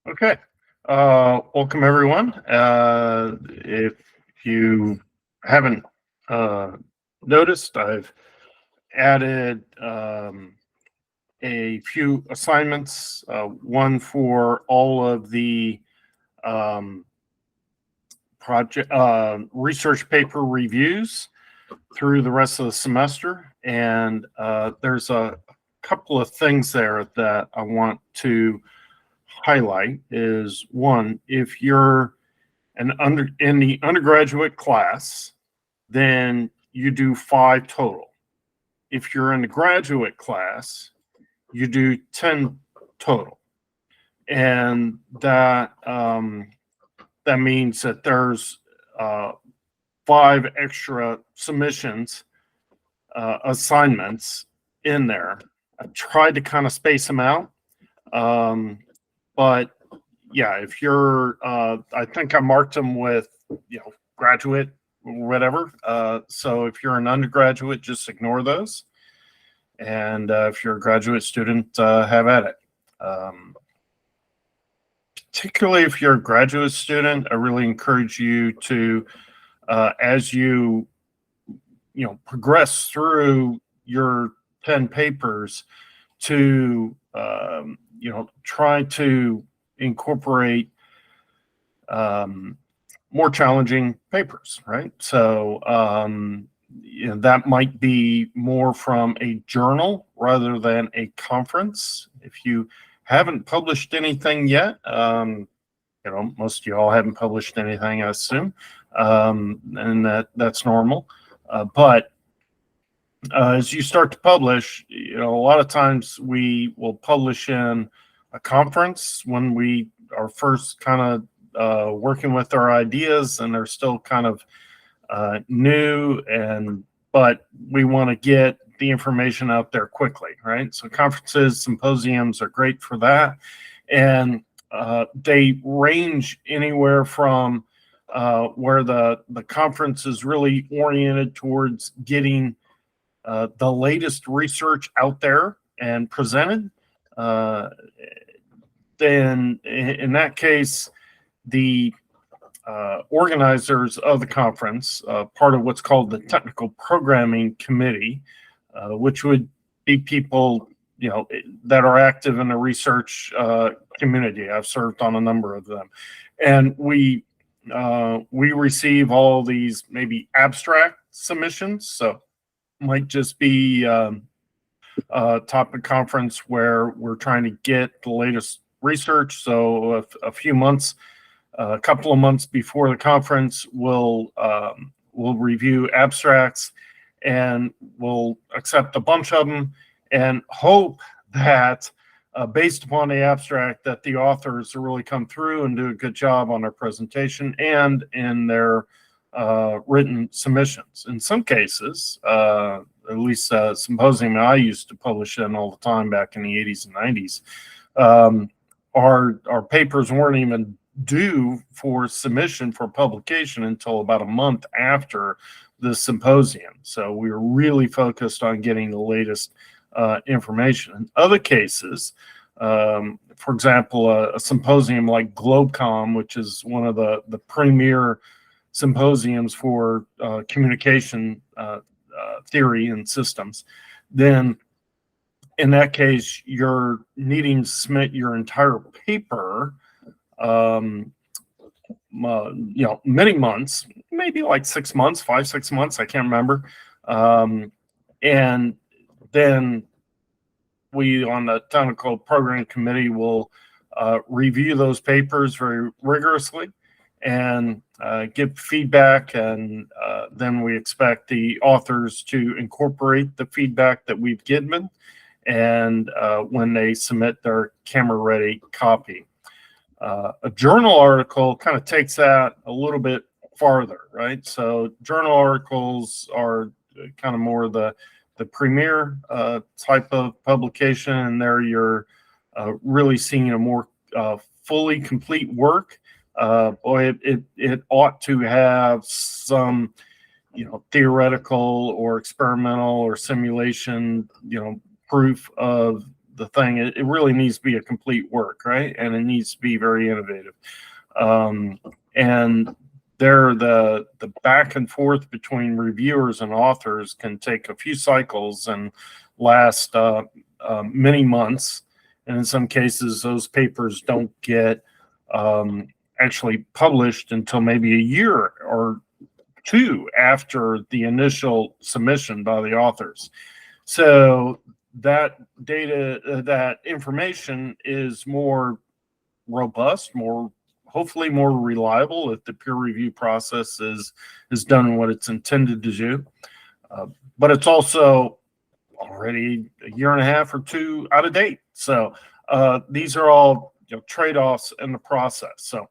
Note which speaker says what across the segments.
Speaker 1: Okay. Welcome everyone. If you haven't uh, noticed, I've added a few assignments. One for all of the um, project research paper reviews through the rest of the semester, and there's a couple of things there that I want to highlight. Is one, if you're in the undergraduate class, then you do 5 total. If you're in the graduate class, you do 10 total, and that means that there's 5 extra submissions, assignments in there. I tried to kind of space them out, but yeah, if you're, I think I marked them with, graduate, whatever. So if you're an undergraduate, just ignore those. And if you're a graduate student, have at it. Particularly if you're a graduate student, I really encourage you to, as you, progress through your 10 papers, to, try to incorporate more challenging papers, right? So that might be more from a journal rather than a conference. If you haven't published anything yet, most of you all haven't published anything, I assume, and that's normal. But as you start to publish, a lot of times we will publish in a conference when we are first kind of working with our ideas and they're still kind of new, but we want to get the information out there quickly, right? So conferences, symposiums are great for that, and they range anywhere from where the conference is really oriented towards getting the latest research out there and presented. Then in that case, the organizers of the conference, part of what's called the technical programming committee, which would be people that are active in the research community. I've served on a number of them, and we receive all these maybe abstract submissions. So might just be a topic conference where we're trying to get the latest research. So a few months, a couple of months before the conference, we'll review abstracts, and we'll accept a bunch of them and hope that based upon the abstract that the authors will really come through and do a good job on their presentation and in their written submissions. In some cases, at least symposium I used to publish in all the time back in the 80s and 90s, our papers weren't even due for submission for publication until about a month after the symposium. So we were really focused on getting the latest information. In other cases, for example, a symposium like GlobeCom, which is one of the premier symposiums for communication theory and systems, then in that case, you're needing to submit your entire paper, many months, maybe like 6 months, 5-6 months, I can't remember. And then we on the technical program committee will review those papers very rigorously and give feedback, and then we expect the authors to incorporate the feedback that we've given, and when they submit their camera-ready copy. A journal article kind of takes that a little bit farther, right? So journal articles are kind of more the premier type of publication, and there you're really seeing a more fully complete work. It ought to have some, theoretical or experimental or simulation, proof of the thing. It really needs to be a complete work, right? And it needs to be very innovative. And the back and forth between reviewers and authors can take a few cycles and last many months. And in some cases, those papers don't get actually published until maybe a year or two after the initial submission by the authors. So that data, that information is more robust, more hopefully more reliable if the peer review process is done what it's intended to do. But it's also already a year and a half or two out of date. So these are all trade-offs in the process. So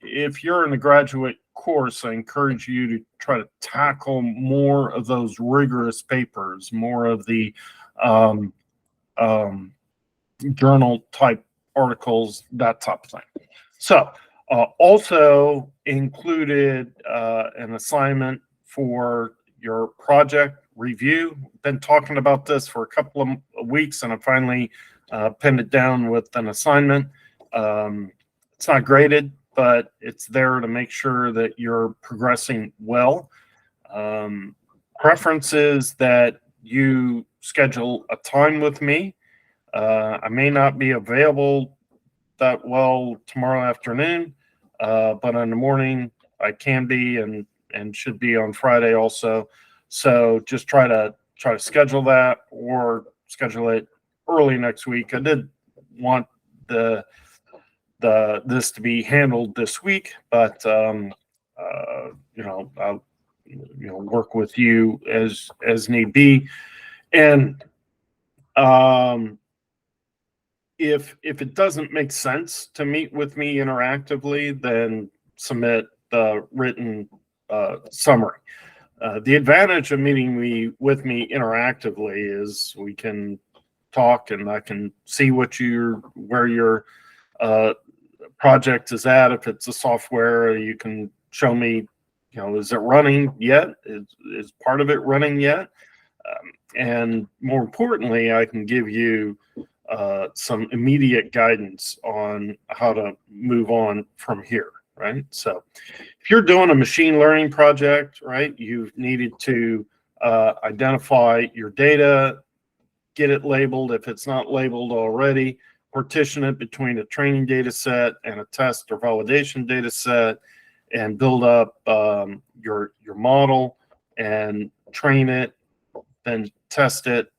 Speaker 1: if you're in the graduate course, I encourage you to try to tackle more of those rigorous papers, more of the journal type articles, that type of thing. So also included an assignment for your project review. Been talking about this for a couple of weeks, and I finally pinned it down with an assignment. It's not graded, but it's there to make sure that you're progressing well. Preference is that you schedule a time with me. I may not be available that well tomorrow afternoon, but in the morning I can be and should be on Friday also. So just try to schedule that or schedule it early next week. I did want this to be handled this week, but I'll work with you as need be. And if it doesn't make sense to meet with me interactively, then submit the written summary. The advantage of meeting with me interactively is we can talk and I can see where your project is at. If it's a software, you can show me, is it running yet? Is part of it running yet? And more importantly, I can give you some immediate guidance on how to move on from here, right? So if you're doing a machine learning project, right, you've needed to identify your data, get it labeled if it's not labeled already, partition it between a training data set and a test or validation data set, and build up your model and train it, then test it,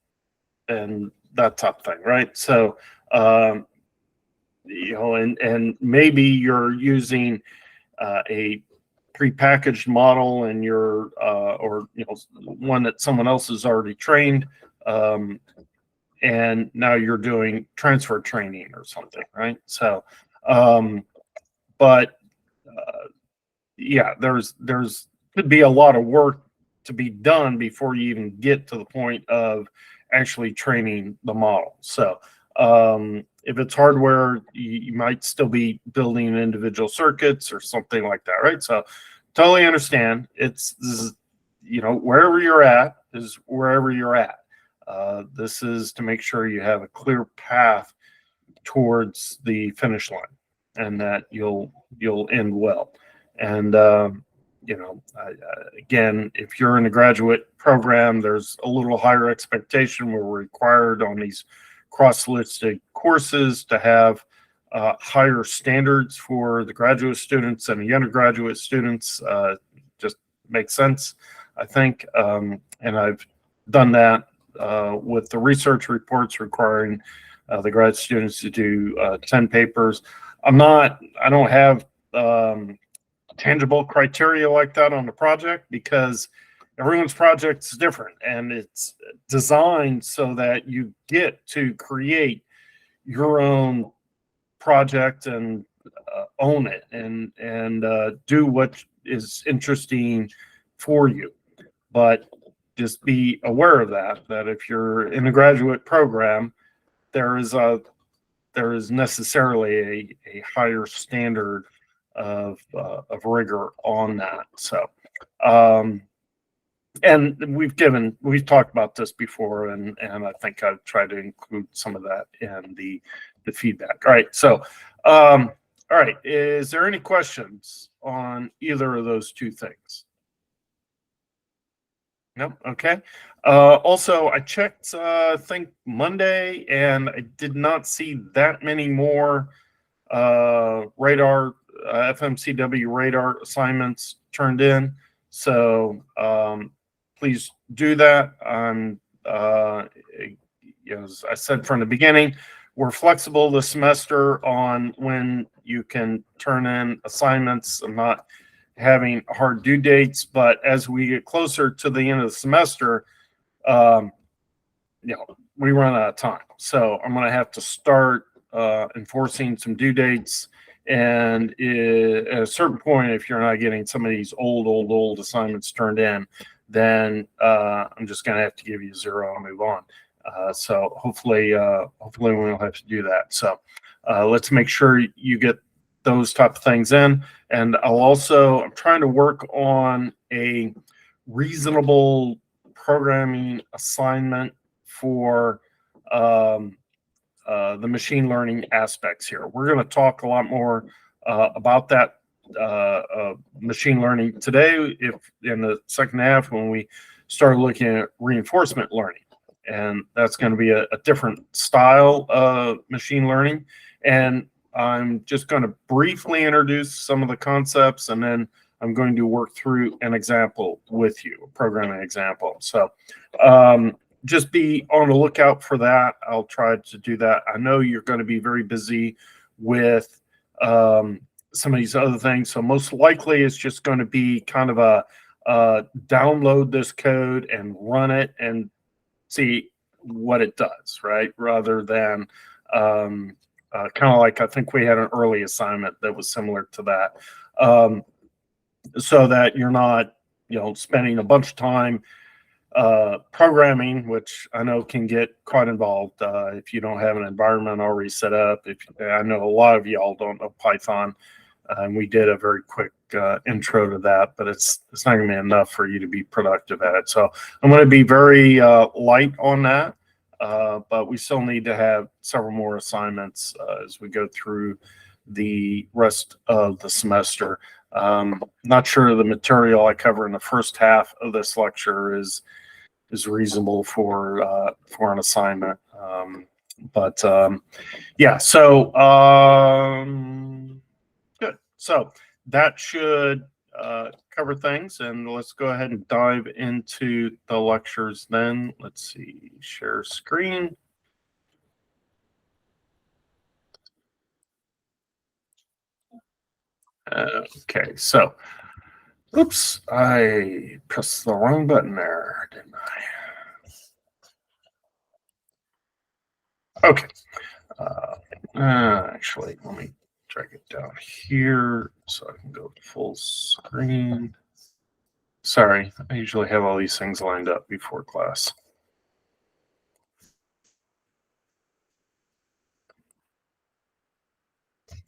Speaker 1: and that type of thing, right? So, and maybe you're using a prepackaged model and you're, or one that someone else has already trained, and now you're doing transfer training or something, right? So, but yeah, there's could be a lot of work to be done before you even get to the point of actually training the model. So if it's hardware, you might still be building individual circuits or something like that, right? So totally understand. This is, wherever you're at is wherever you're at. This is to make sure you have a clear path towards the finish line and that you'll end well. And again, if you're in a graduate program, there's a little higher expectation. We're required on these cross-listed courses to have higher standards for the graduate students and the undergraduate students. Just makes sense, I think. And I've done that with the research reports requiring the grad students to do 10 papers. I don't have tangible criteria like that on the project because everyone's project is different and it's designed so that you get to create your own project and own it and do what is interesting for you. But just be aware of that if you're in a graduate program, there is necessarily a higher standard of rigor on that. So and we've talked about this before, and I think I've tried to include some of that in the feedback. All right, so all right, is there any questions on either of those two things? Nope. Okay. Also, I checked, I think Monday, and I did not see that many more radar, FMCW radar assignments turned in. So please do that. As I said from the beginning, we're flexible this semester on when you can turn in assignments. I'm not having hard due dates, but as we get closer to the end of the semester, we run out of time. So I'm going to have to start enforcing some due dates. And at a certain point, if you're not getting some of these old assignments turned in, then I'm just going to have to give you 0 and move on. So hopefully we won't have to do that. So let's make sure you get those type of things in. And I'm trying to work on a reasonable programming assignment for the machine learning aspects here. We're going to talk a lot more about that machine learning today, if in the second half when we start looking at reinforcement learning. And that's going to be a different style of machine learning. And I'm just going to briefly introduce some of the concepts, and then I'm going to work through an example with you, a programming example. So just be on the lookout for that. I'll try to do that. I know you're going to be very busy with some of these other things. So most likely it's just going to be kind of a download this code and run it and see what it does, right? Rather than kind of like, I think we had an early assignment that was similar to that. So that you're not, spending a bunch of time programming, which I know can get quite involved if you don't have an environment already set up. I know a lot of y'all don't know Python, and we did a very quick intro to that, but it's not going to be enough for you to be productive at it. So I'm going to be very light on that, but we still need to have several more assignments as we go through the rest of the semester. Not sure the material I cover in the first half of this lecture is reasonable for an assignment. Yeah, so good. So that should cover things, and let's go ahead and dive into the lectures then. Let's see, share screen. Okay, so oops, I pressed the wrong button there, didn't I? Okay. Actually, let me drag it down here so I can go full screen. Sorry, I usually have all these things lined up before class.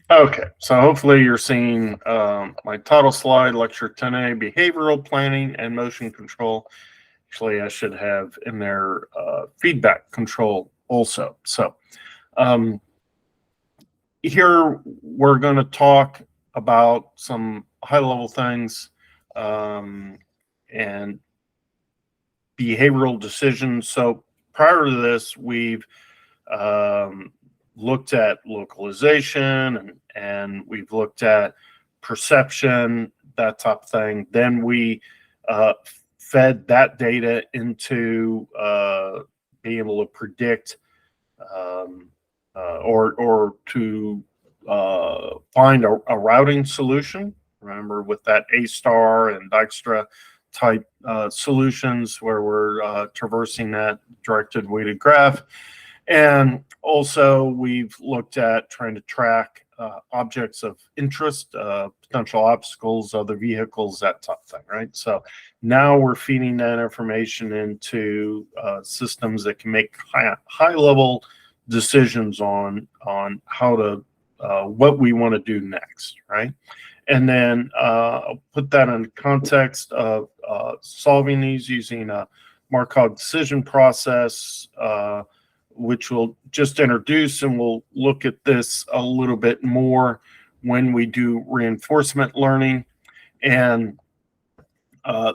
Speaker 1: Okay, so hopefully you're seeing my title slide, Lecture 10A, Behavioral Planning and Motion Control. Actually, I should have in there feedback control also. So here we're going to talk about some high-level things and behavioral decisions. So prior to this, we've looked at localization and we've looked at perception, that type of thing. Then we fed that data into being able to predict or to find a routing solution. Remember, with that A-star and Dijkstra type solutions where we're traversing that directed weighted graph. And also we've looked at trying to track objects of interest, potential obstacles, other vehicles, that type of thing, right? So now we're feeding that information into systems that can make high level decisions on how to what we want to do next, right? And then I'll put that in the context of solving these using a Markov decision process, which we'll just introduce, and we'll look at this a little bit more when we do reinforcement learning. And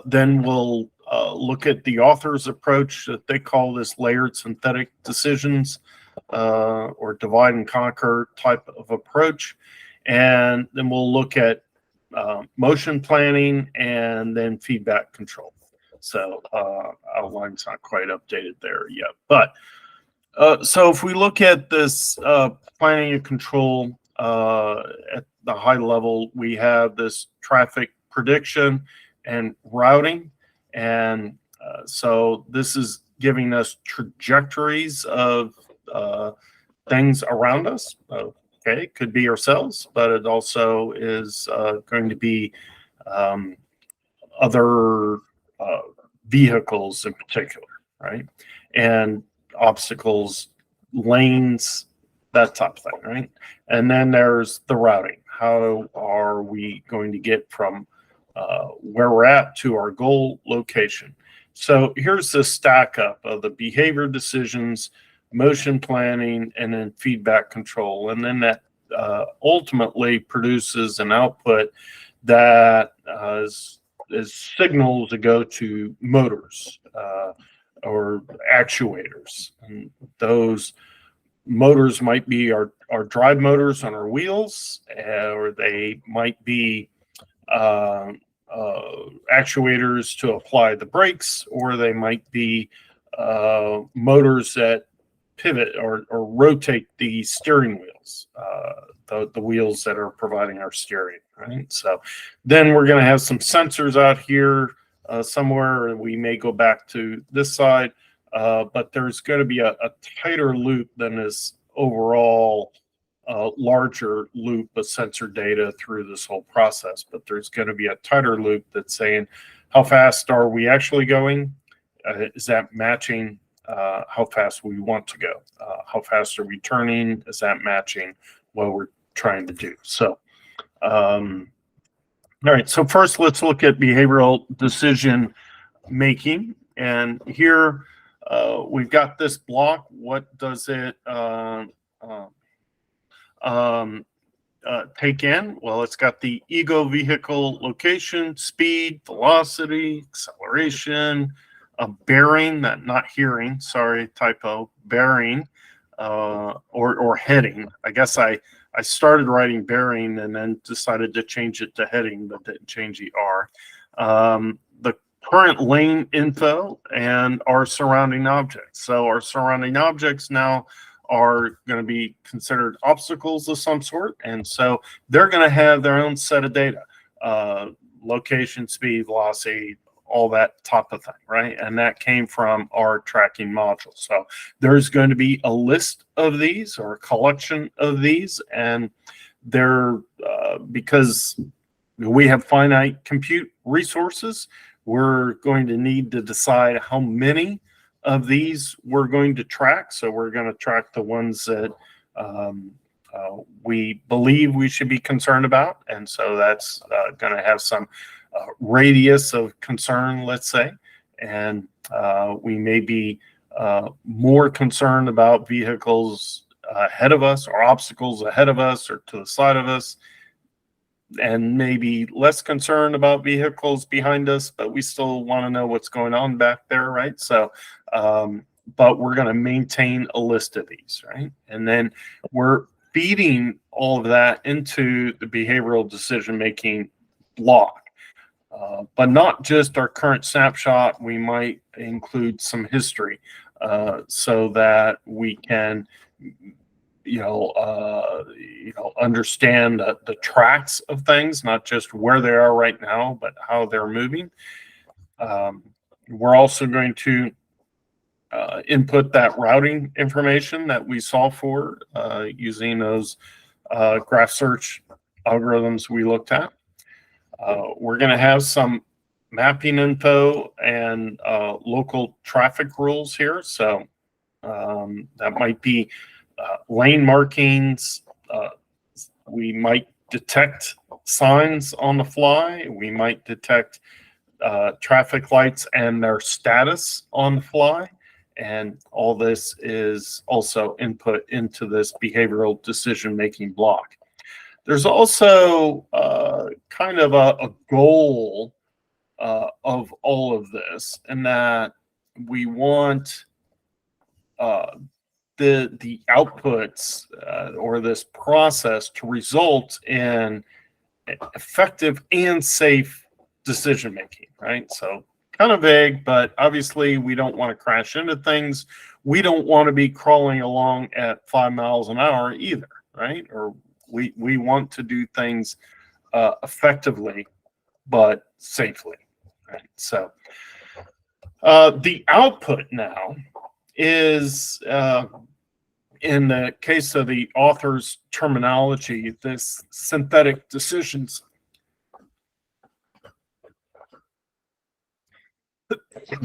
Speaker 1: then we'll look at the author's approach that they call this layered synthetic decisions, or divide and conquer type of approach. And then we'll look at motion planning and then feedback control. So outline's not quite updated there yet. But so if we look at this planning and control at the high level, we have this traffic prediction and routing. And so this is giving us trajectories of things around us. Okay, it could be ourselves, but it also is going to be other vehicles in particular, right? And obstacles, lanes, that type of thing, right? And then there's the routing. How are we going to get from where we're at to our goal location? So here's the stack up of the behavior decisions, motion planning, and then feedback control. And then that ultimately produces an output that is signals that go to motors or actuators. And those motors might be our drive motors on our wheels, or they might be actuators to apply the brakes, or they might be motors that pivot or rotate the steering wheels, the wheels that are providing our steering, right? So then we're going to have some sensors out here somewhere, and we may go back to this side, but there's going to be a tighter loop than this overall larger loop of sensor data through this whole process. But there's going to be a tighter loop that's saying, how fast are we actually going? Is that matching how fast we want to go? How fast are we turning? Is that matching what we're trying to do? So, all right. So first, let's look at behavioral decision making. And here we've got this block. What does it take in? Well, it's got the ego vehicle location, speed, velocity, acceleration, a bearing, that not hearing, sorry, typo, bearing, or heading. I guess I started writing bearing and then decided to change it to heading, but didn't change the R. The current lane info and our surrounding objects. So our surrounding objects now are going to be considered obstacles of some sort. And so they're going to have their own set of data, location, speed, velocity, all that type of thing, right? And that came from our tracking module. So there's going to be a list of these or a collection of these, and they're because we have finite compute resources, we're going to need to decide how many of these we're going to track. So we're going to track the ones that we believe we should be concerned about. And so that's going to have some radius of concern, let's say. And we may be more concerned about vehicles ahead of us or obstacles ahead of us or to the side of us, and maybe less concerned about vehicles behind us, but we still want to know what's going on back there, right? So, but we're going to maintain a list of these, right? And then we're feeding all of that into the behavioral decision-making block. But not just our current snapshot. We might include some history so that we can, understand the tracks of things, not just where they are right now, but how they're moving. We're also going to input that routing information that we solve for using those graph search algorithms we looked at. We're going to have some mapping info and local traffic rules here. So that might be lane markings. We might detect signs on the fly. We might detect traffic lights and their status on the fly. And all this is also input into this behavioral decision-making block. There's also kind of a goal of all of this, and that we want the outputs or this process to result in effective and safe decision making, right? So kind of vague, but obviously we don't want to crash into things. We don't want to be crawling along at 5 miles an hour either, right? Or we want to do things effectively but safely, right? So the output now is in the case of the author's terminology, this synthetic decisions.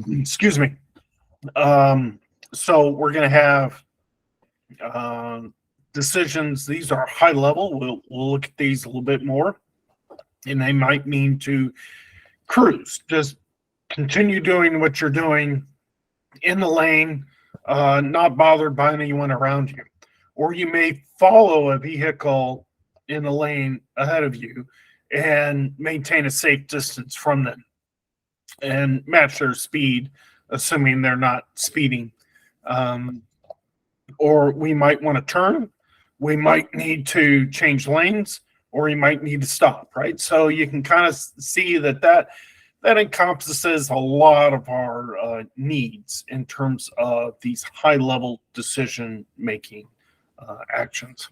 Speaker 1: Excuse me. So we're going to have decisions. These are high level. We'll look at these a little bit more, and they might mean to cruise. Just continue doing what you're doing in the lane, not bothered by anyone around you. Or you may follow a vehicle in the lane ahead of you and maintain a safe distance from them and match their speed, assuming they're not speeding. Or we might want to turn. We might need to change lanes, or we might need to stop, right? So you can kind of see that encompasses a lot of our needs in terms of these high-level decision-making actions.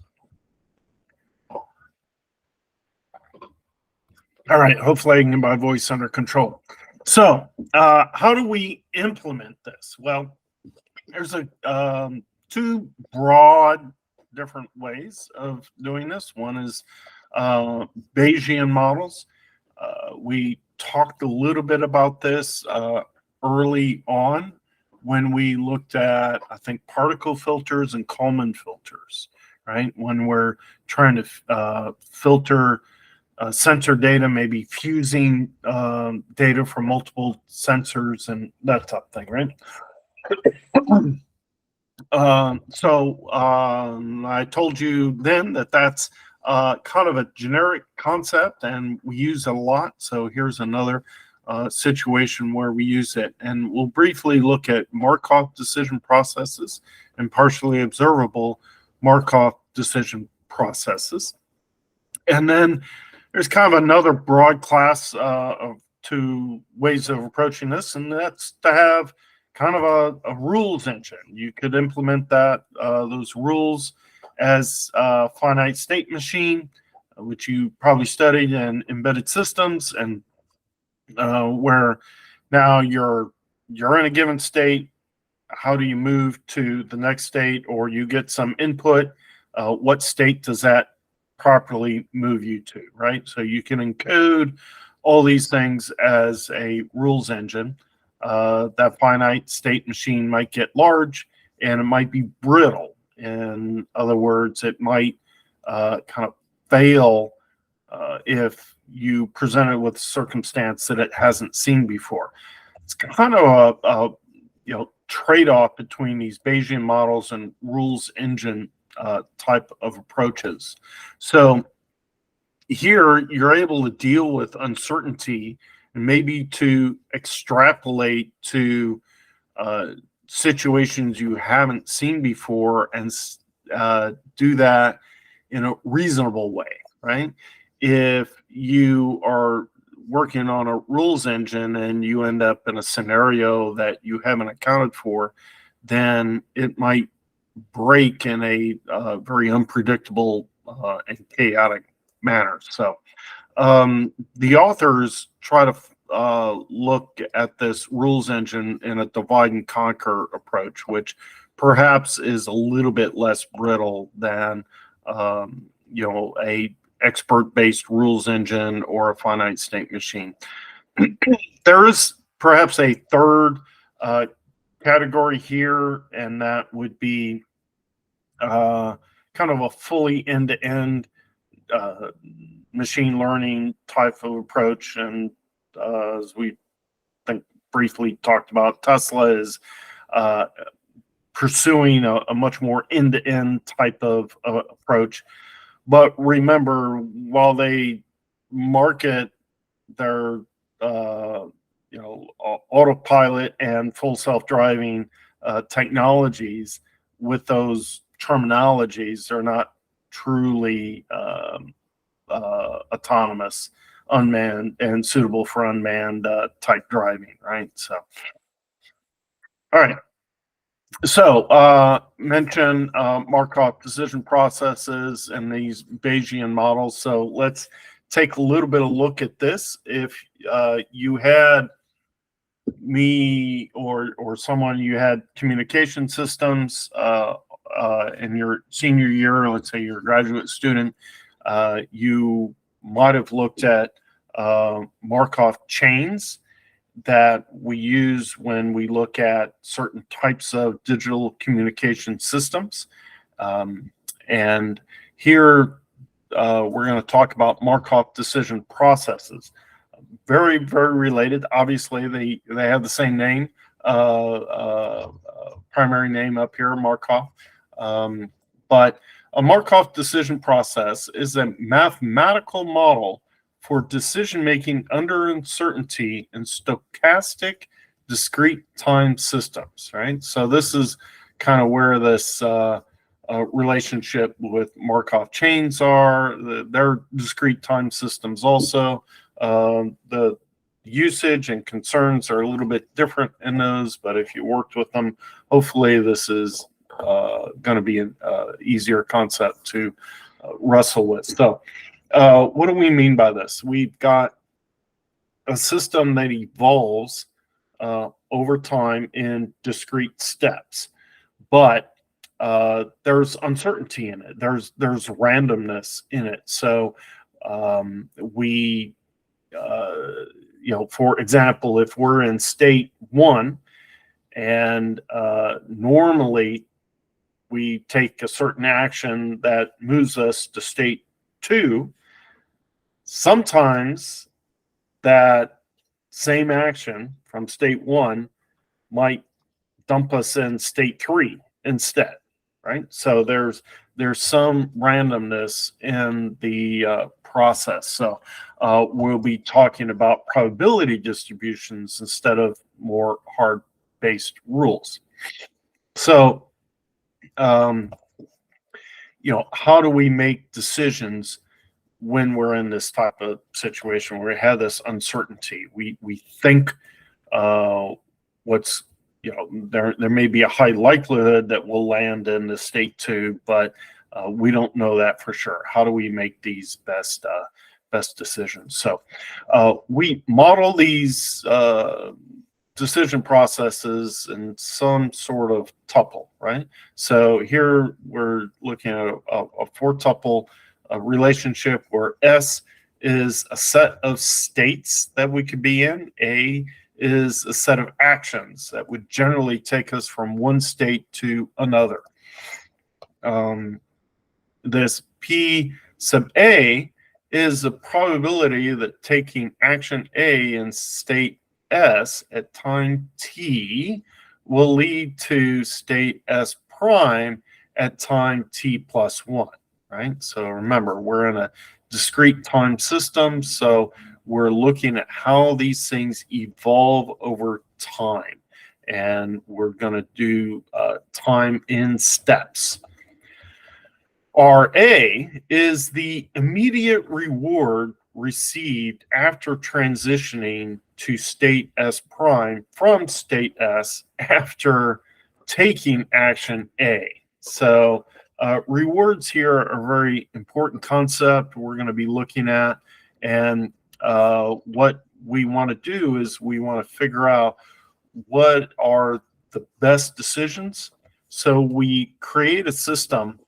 Speaker 1: All right, hopefully I can get my voice under control. So how do we implement this? Well, there's two broad different ways of doing this. One is Bayesian models. We talked a little bit about this early on when we looked at, I think, particle filters and Kalman filters, right? When we're trying to filter sensor data, maybe fusing data from multiple sensors and that type of thing, right? So I told you then that that's kind of a generic concept, and we use it a lot. So here's another situation where we use it, and we'll briefly look at Markov decision processes and partially observable Markov decision processes. And then there's kind of another broad class of two ways of approaching this, and that's to have kind of a rules engine. You could implement those rules as a finite state machine, which you probably studied in embedded systems, and where now you're in a given state. How do you move to the next state, or you get some input? What state does that properly move you to, right? So you can encode all these things as a rules engine. That finite state machine might get large, and it might be brittle. In other words, it might kind of fail if you present it with a circumstance that it hasn't seen before. It's kind of a trade-off between these Bayesian models and rules engine type of approaches. So here you're able to deal with uncertainty and maybe to extrapolate to situations you haven't seen before and do that in a reasonable way, right? If you are working on a rules engine and you end up in a scenario that you haven't accounted for, then it might break in a very unpredictable and chaotic manner. So the authors try to look at this rules engine in a divide and conquer approach, which perhaps is a little bit less brittle than a expert-based rules engine or a finite state machine. There is perhaps a third category here, and that would be kind of a fully end-to-end machine learning type of approach. And as we think briefly talked about, Tesla is pursuing a much more end-to-end type of approach. But remember, while they market their autopilot and full self-driving technologies with those terminologies, they're not truly autonomous, unmanned, and suitable for unmanned type driving, right? So, all right. So, mention Markov decision processes and these Bayesian models. So let's take a little bit of look at this. If you had me or someone, you had communication systems in your senior year, let's say you're a graduate student, you might have looked at Markov chains that we use when we look at certain types of digital communication systems. And here we're going to talk about Markov decision processes. Very, very related. Obviously, they have the same name, primary name up here, Markov. But a Markov decision process is a mathematical model for decision-making under uncertainty in stochastic discrete time systems, right? So this is kind of where this relationship with Markov chains are. They're discrete time systems also. The usage and concerns are a little bit different in those, but if you worked with them, hopefully this is going to be an easier concept to wrestle with. So what do we mean by this? We've got a system that evolves over time in discrete steps, but there's uncertainty in it. There's randomness in it. So for example, if we're in state 1 and normally we take a certain action that moves us to state 2, sometimes that same action from state 1 might dump us in state 3 instead, right? So there's some randomness in the process. So we'll be talking about probability distributions instead of more hard-based rules. So, how do we make decisions when we're in this type of situation where we have this uncertainty? We think there may be a high likelihood that we'll land in the state 2, but we don't know that for sure. How do we make these best decisions? So we model these decision processes in some sort of tuple, right? So here we're looking at a 4-tuple relationship where S is a set of states that we could be in. A is a set of actions that would generally take us from one state to another. This P sub A is the probability that taking action A in state S at time t will lead to state S prime at time t plus 1, right? So remember, we're in a discrete time system, so we're looking at how these things evolve over time, and we're going to do time in steps. RA is the immediate reward received after transitioning to state S prime from state S after taking action A. So rewards here are a very important concept we're going to be looking at, and what we want to do is we want to figure out what are the best decisions. So we create a system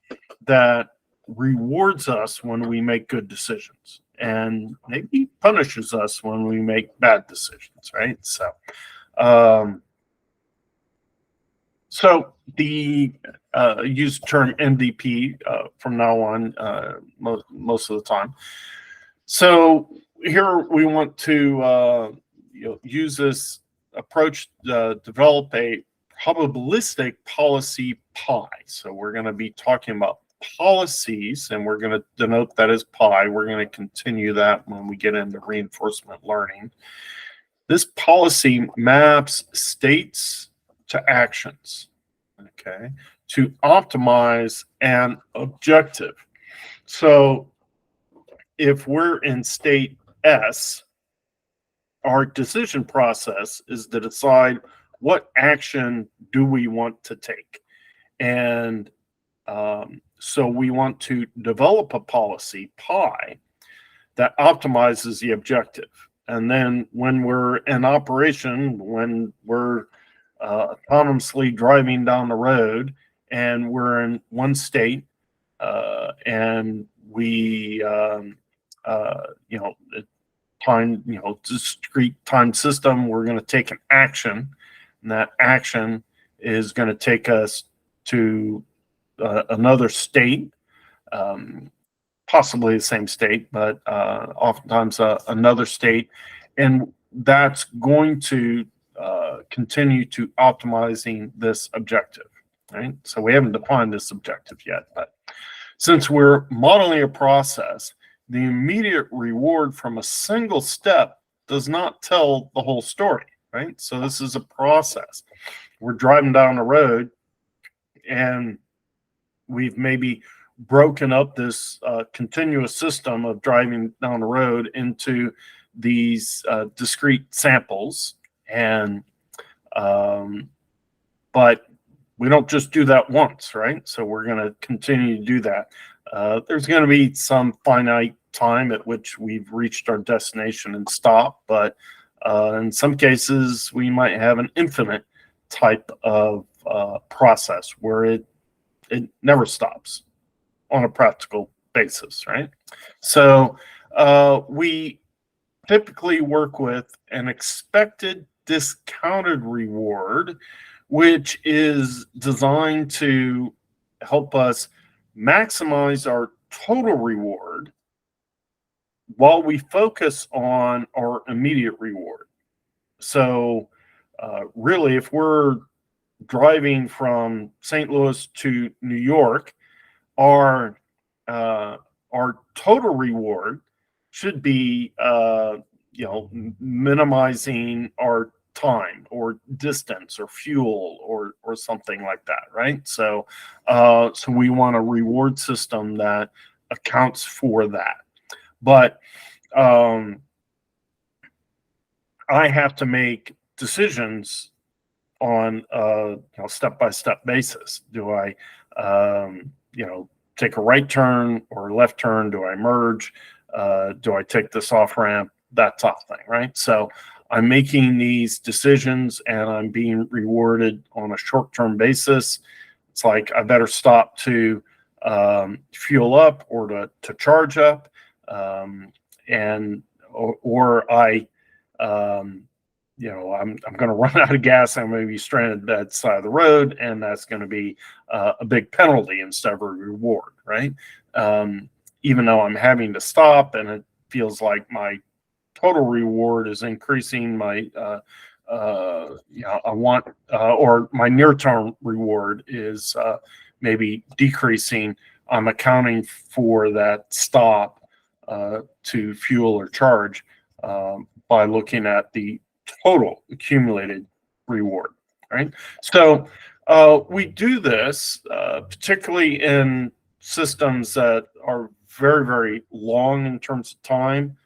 Speaker 1: that rewards us when we make good decisions and maybe punishes us when we make bad decisions, right? So the use the term MVP from now on most of the time. So here we want to use this approach to develop a probabilistic policy pie. So we're going to be talking about policies, and we're going to denote that as pi. We're going to continue that when we get into reinforcement learning. This policy maps states to actions, okay, to optimize an objective. So if we're in state S, our decision process is to decide what action do we want to take. And so we want to develop a policy, pi, that optimizes the objective. And then when we're in operation, when we're autonomously driving down the road and we're in one state and we, time, discrete time system, we're going to take an action, and that action is going to take us to another state, possibly the same state, but oftentimes another state, and that's going to continue to optimizing this objective, right? So we haven't defined this objective yet, but since we're modeling a process, the immediate reward from a single step does not tell the whole story, right? So this is a process. We're driving down the road and we've maybe broken up this continuous system of driving down the road into these discrete samples. And but we don't just do that once, right? So we're going to continue to do that. There's going to be some finite time at which we've reached our destination and stop, but in some cases we might have an infinite type of process where it never stops on a practical basis, right? So we typically work with an expected discounted reward, which is designed to help us maximize our total reward while we focus on our immediate reward. So really, if we're driving from St. Louis to New York, our total reward should be minimizing our time or distance or fuel or something like that, right? So so we want a reward system that accounts for that. But I have to make decisions on a step-by-step basis. Do I take a right turn or left turn? Do I merge? Do I take this off ramp? That type of thing, right? So I'm making these decisions and I'm being rewarded on a short-term basis. It's like I better stop to fuel up or to charge up, and or I I'm going to run out of gas. I'm going to be stranded at that side of the road, and that's going to be a big penalty instead of a reward, right? Even though I'm having to stop, and it feels like my total reward is increasing, my or my near-term reward is maybe decreasing. I'm accounting for that stop to fuel or charge by looking at the total accumulated reward, right? So we do this particularly in systems that are very, very long in terms of time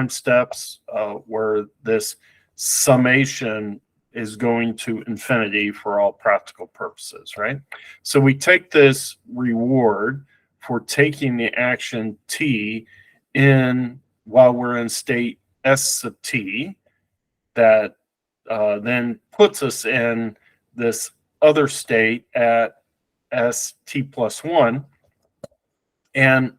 Speaker 1: steps, where this summation is going to infinity for all practical purposes, right? So we take this reward for taking the action T in while we're in state S sub T, that then puts us in this other state at S T plus 1. And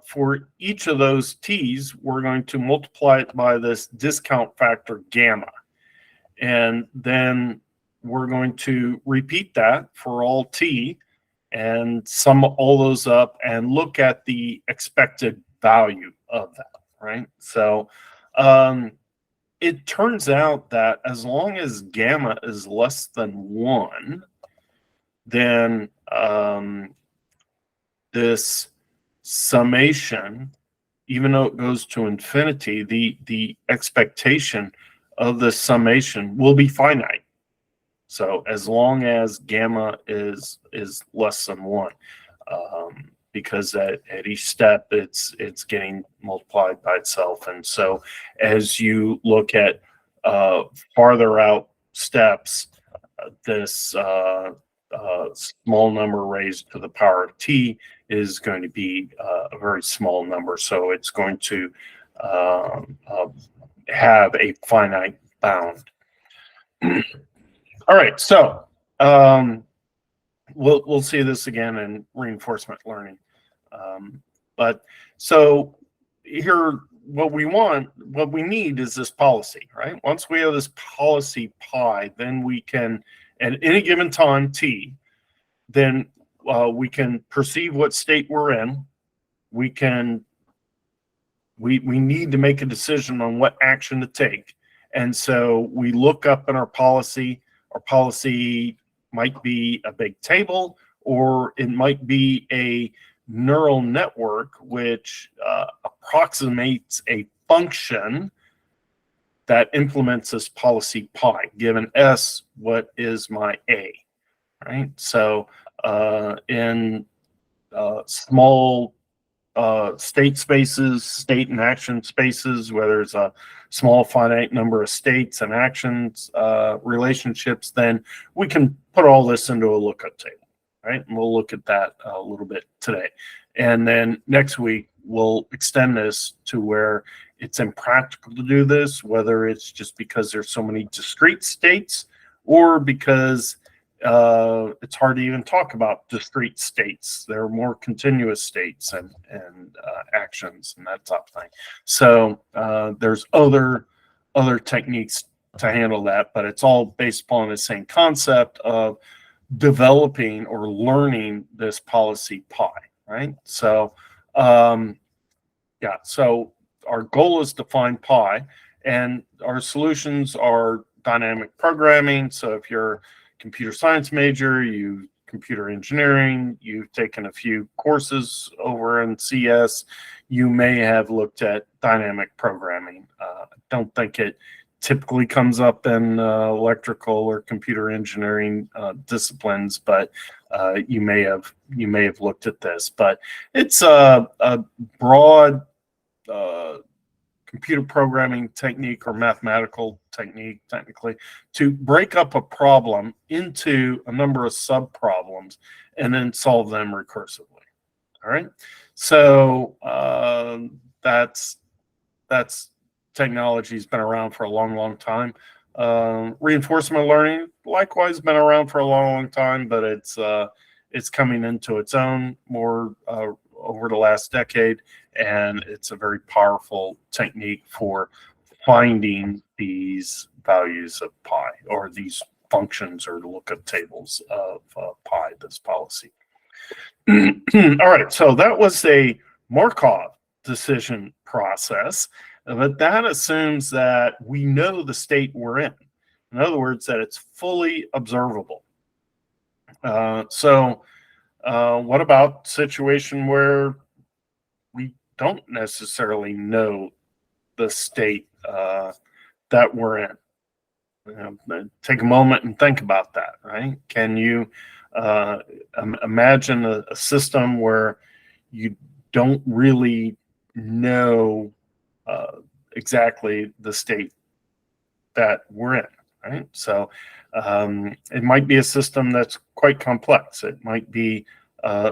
Speaker 1: for each of those T's, we're going to multiply it by this discount factor gamma. And then we're going to repeat that for all T and sum all those up and look at the expected value of that, right? So it turns out that as long as gamma is less than 1, then this summation, even though it goes to infinity, the expectation of the summation will be finite. So as long as gamma is less than 1, because at each step it's getting multiplied by itself. And so as you look at farther out steps, this small number raised to the power of t is going to be a very small number. So it's going to have a finite bound. All right, so we'll see this again in reinforcement learning. But so here, what we need is this policy, right? Once we have this policy pi, then we can, at any given time t, then we can perceive what state we're in. We need to make a decision on what action to take. And so we look up in our policy. Our policy might be a big table, or it might be a neural network which approximates a function that implements this policy pi. Given S, what is my A, right? So in small state spaces, state and action spaces, where there's a small finite number of states and actions relationships, then we can put all this into a lookup table, right? And we'll look at that a little bit today. And then next week, we'll extend this to where it's impractical to do this, whether it's just because there's so many discrete states, or because it's hard to even talk about discrete states. There are more continuous states and actions and that type of thing. So there's other techniques to handle that, but it's all based upon the same concept of developing or learning this policy pi, right? So yeah, so our goal is to find pi, and our solutions are dynamic programming. So if you're a computer science major, you computer engineering, you've taken a few courses over in CS, you may have looked at dynamic programming. I don't think it typically comes up in electrical or computer engineering disciplines, but you may have looked at this. But it's a broad computer programming technique or mathematical technique, technically, to break up a problem into a number of sub-problems and then solve them recursively. All right, so that's technology's been around for a long time. Reinforcement learning likewise been around for a long time, but it's coming into its own more over the last decade, and it's a very powerful technique for finding these values of pi, or these functions or lookup tables of pi, this policy. All right, so that was a Markov decision process, but that assumes that we know the state we're in. In other words, that it's fully observable. So what about situation where we don't necessarily know the state that we're in? Take a moment and think about that, right? Can you imagine a system where you don't really know exactly the state that we're in, right? So it might be a system that's quite complex. It might be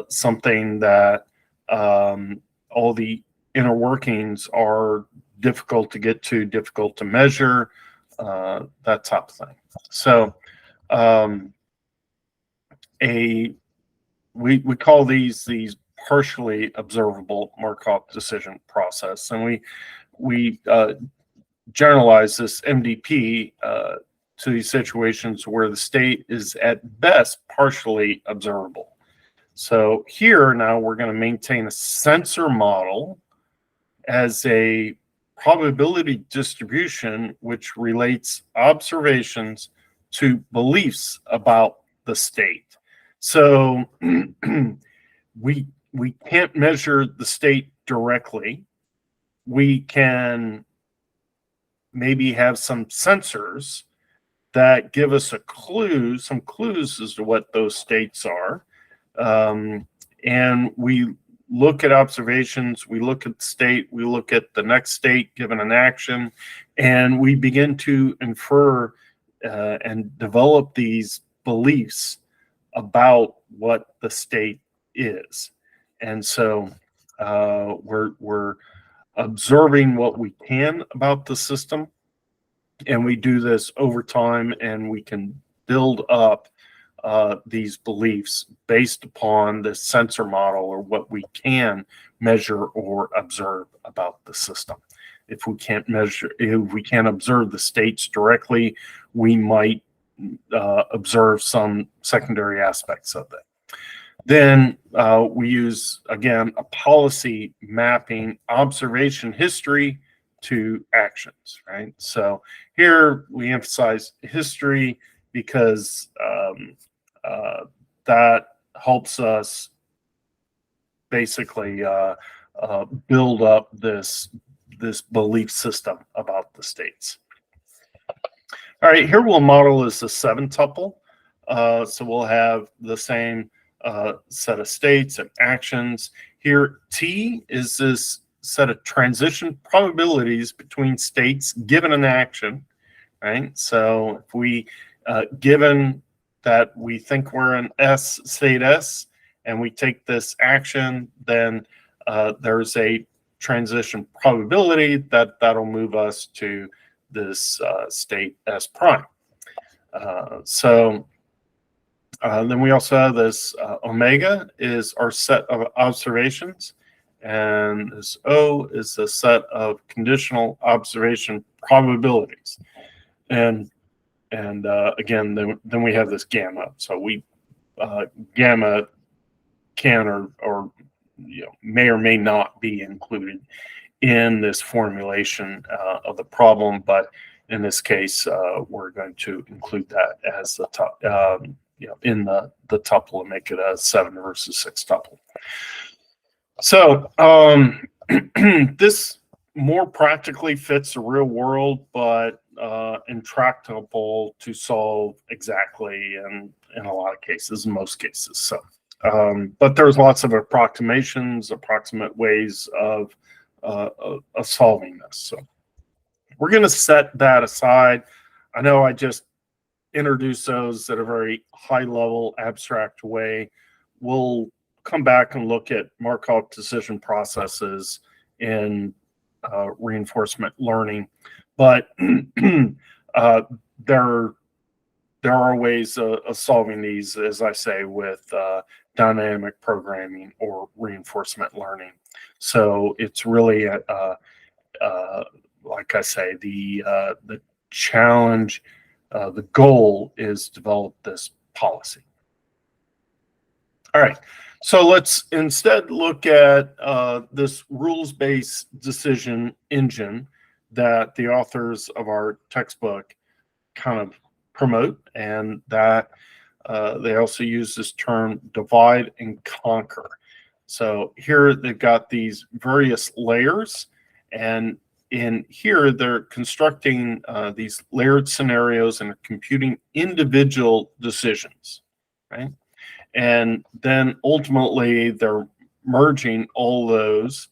Speaker 1: something that all the inner workings are difficult to get to, difficult to measure, that type of thing. So we call these partially observable Markov decision process, and we generalize this MDP to these situations where the state is at best partially observable. So here now we're going to maintain a sensor model as a probability distribution which relates observations to beliefs about the state. So we can't measure the state directly. We can maybe have some sensors that give us some clues as to what those states are. And we look at observations, we look at the state, we look at the next state given an action, and we begin to infer and develop these beliefs about what the state is. And so we're observing what we can about the system, and we do this over time, and we can build up these beliefs based upon the sensor model or what we can measure or observe about the system. If we can't observe the states directly, we might observe some secondary aspects of it. Then we use, again, a policy mapping observation history to actions, right? So here we emphasize history because that helps us basically build up this belief system about the states. All right, here we'll model as a 7-tuple. So we'll have the same set of states and actions. Here, T is this set of transition probabilities between states given an action, right? So if we, given that we think we're in state S, and we take this action, then there's a transition probability that'll move us to this state S prime. Then we also have this omega is our set of observations, and this O is the set of conditional observation probabilities. And again, then we have this gamma. So we gamma can or may or may not be included in this formulation of the problem, but in this case, we're going to include that as the top, in the tuple and make it a 7 versus 6 tuple. So this more practically fits the real world, but intractable to solve exactly in a lot of cases, in most cases. So, but there's lots of approximate ways of solving this. So we're going to set that aside. I know I just introduced those at a very high level, abstract way. We'll come back and look at Markov decision processes in reinforcement learning, but there are ways of solving these, as I say, with dynamic programming or reinforcement learning. So it's really, like I say, the challenge, the goal is to develop this policy. All right, so let's instead look at this rules-based decision engine that the authors of our textbook kind of promote, and that they also use this term divide and conquer. So here they've got these various layers, and in here they're constructing these layered scenarios and computing individual decisions, right? And then ultimately they're merging all those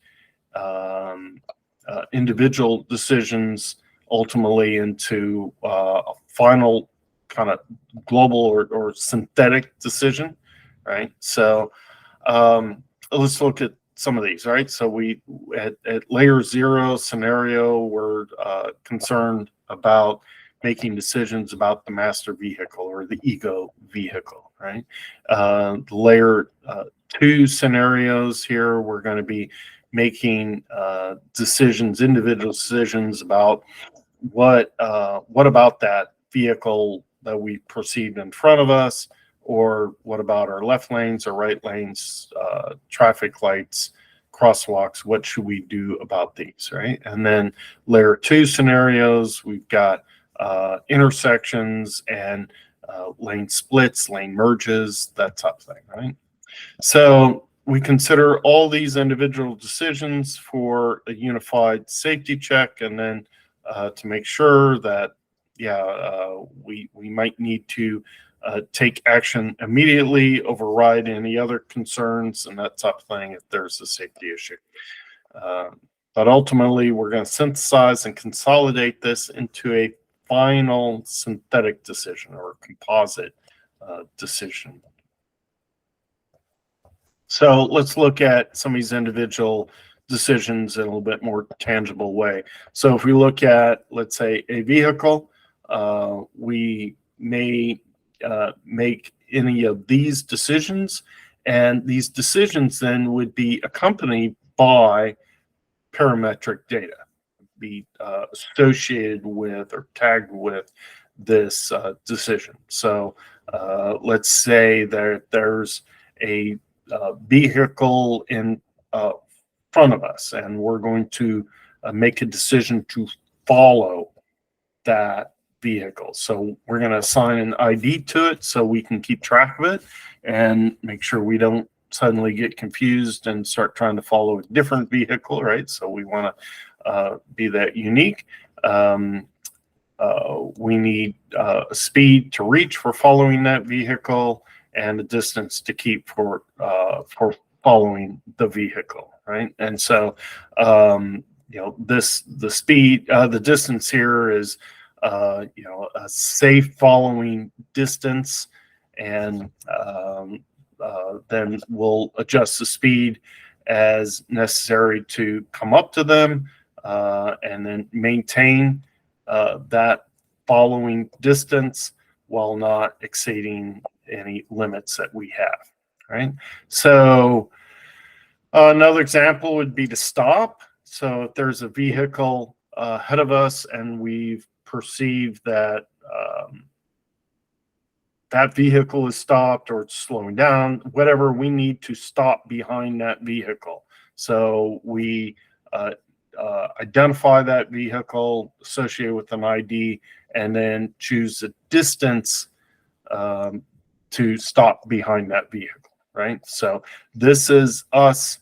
Speaker 1: individual decisions ultimately into a final kind of global or synthetic decision, right? So let's look at some of these, right? So we at layer 0 scenario, we're concerned about making decisions about the master vehicle or the ego vehicle, right? The layer 2 scenarios here, we're going to be making individual decisions about what about that vehicle that we perceived in front of us, or what about our left lanes or right lanes, traffic lights, crosswalks. What should we do about these, right? And then layer 2 scenarios, we've got intersections and lane splits, lane merges, that type of thing, right? So we consider all these individual decisions for a unified safety check, and then to make sure that, we might need to take action immediately, override any other concerns, and that type of thing if there's a safety issue. But ultimately, we're going to synthesize and consolidate this into a final synthetic decision or composite decision. So let's look at some of these individual decisions in a little bit more tangible way. So if we look at, let's say, a vehicle, we may make any of these decisions, and these decisions then would be accompanied by parametric data, be associated with or tagged with this decision. So let's say that there's a vehicle in front of us, and we're going to make a decision to follow that vehicle. So we're going to assign an ID to it so we can keep track of it and make sure we don't suddenly get confused and start trying to follow a different vehicle, right? So we want to be that unique. We need a speed to reach for following that vehicle and a distance to keep for following the vehicle, right? And so, the speed, the distance here is, a safe following distance, and then we'll adjust the speed as necessary to come up to them, and then maintain that following distance while not exceeding any limits that we have, right? So another example would be to stop. So if there's a vehicle ahead of us and we've perceived that that vehicle is stopped or it's slowing down, whatever, we need to stop behind that vehicle. So we identify that vehicle associated with an ID, and then choose a distance to stop behind that vehicle, right? So this is us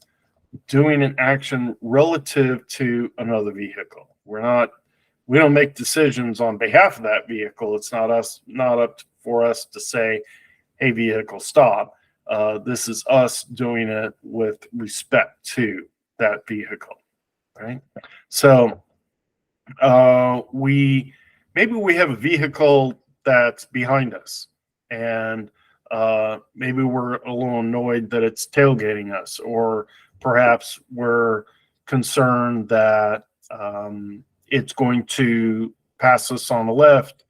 Speaker 1: doing an action relative to another vehicle. We don't make decisions on behalf of that vehicle. It's not up for us to say, hey, vehicle, stop. This is us doing it with respect to that vehicle, right? So maybe we have a vehicle that's behind us, and maybe we're a little annoyed that it's tailgating us, or perhaps we're concerned that it's going to pass us on the left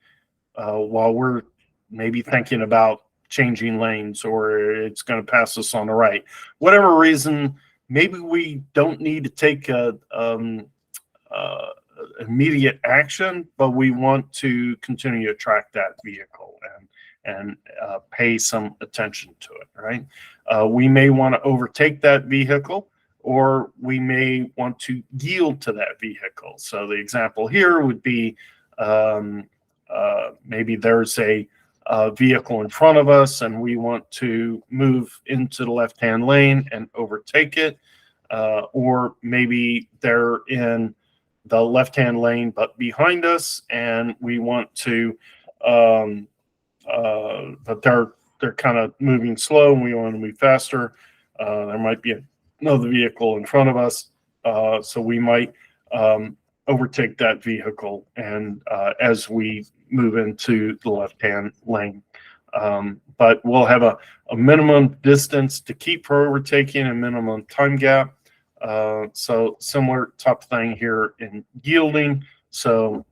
Speaker 1: while we're maybe thinking about changing lanes, or it's going to pass us on the right. Whatever reason, maybe we don't need to take immediate action, but we want to continue to track that vehicle and pay some attention to it, right? We may want to overtake that vehicle, or we may want to yield to that vehicle. So the example here would be maybe there's a vehicle in front of us and we want to move into the left-hand lane and overtake it, or maybe they're in the left-hand lane but behind us, and we want to but they're kind of moving slow and we want to move faster. There might be another vehicle in front of us, so we might overtake that vehicle and as we move into the left-hand lane. But we'll have a minimum distance to keep for overtaking, a minimum time gap. So similar type of thing here in yielding. So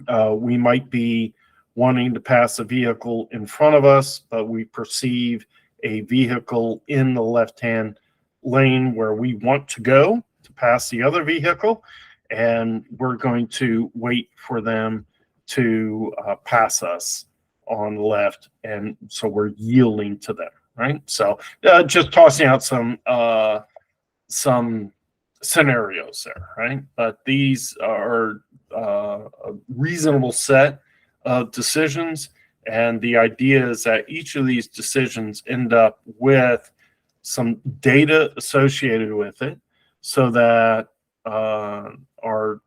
Speaker 1: we might be wanting to pass a vehicle in front of us, but we perceive a vehicle in the left-hand lane where we want to go to pass the other vehicle, and we're going to wait for them to pass us on the left, and so we're yielding to them, right? So just tossing out some some scenarios there, right? But these are a reasonable set of decisions. And the idea is that each of these decisions end up with some data associated with it so that our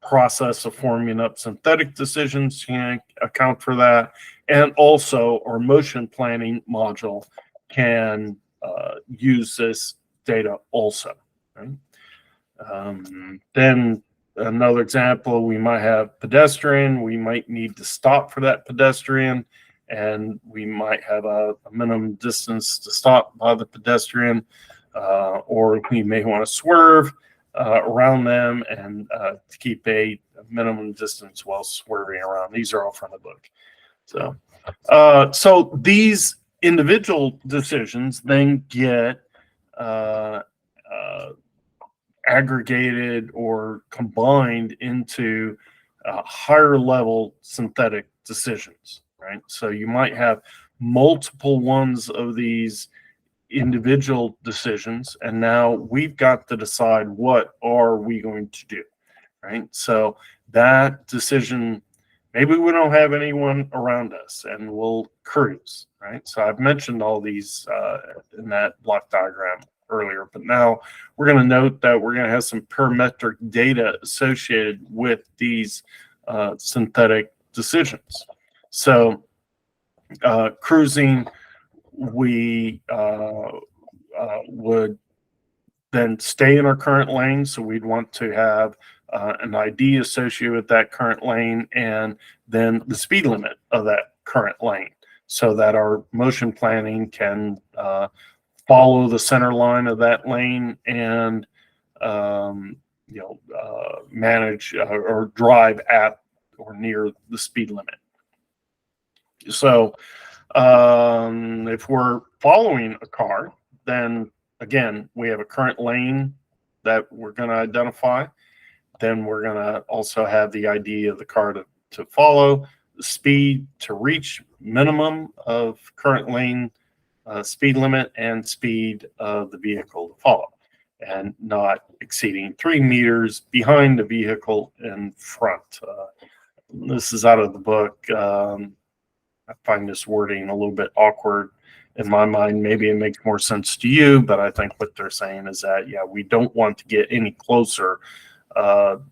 Speaker 1: process of forming up synthetic decisions can account for that. And also our motion planning module can use this data also. Right? Then another example, we might have pedestrian. We might need to stop for that pedestrian, and we might have a minimum distance to stop by the pedestrian, or we may want to swerve around them and to keep a minimum distance while swerving around. These are all from the book. So these individual decisions then get aggregated or combined into higher level synthetic decisions, right? So you might have multiple ones of these individual decisions, and now we've got to decide what are we going to do, right? So that decision, maybe we don't have anyone around us and we'll cruise, right? So I've mentioned all these in that block diagram earlier, but now we're going to note that we're going to have some parametric data associated with these synthetic decisions. So cruising, we would then stay in our current lane. So we'd want to have an ID associated with that current lane and then the speed limit of that current lane so that our motion planning can follow the center line of that lane and manage or drive at or near the speed limit. So if we're following a car, then again, we have a current lane that we're going to identify. Then we're going to also have the ID of the car to follow, the speed to reach minimum of current lane speed limit, and speed of the vehicle to follow, and not exceeding 3 meters behind the vehicle in front. This is out of the book. I find this wording a little bit awkward in my mind. Maybe it makes more sense to you, but I think what they're saying is that, yeah, we don't want to get any closer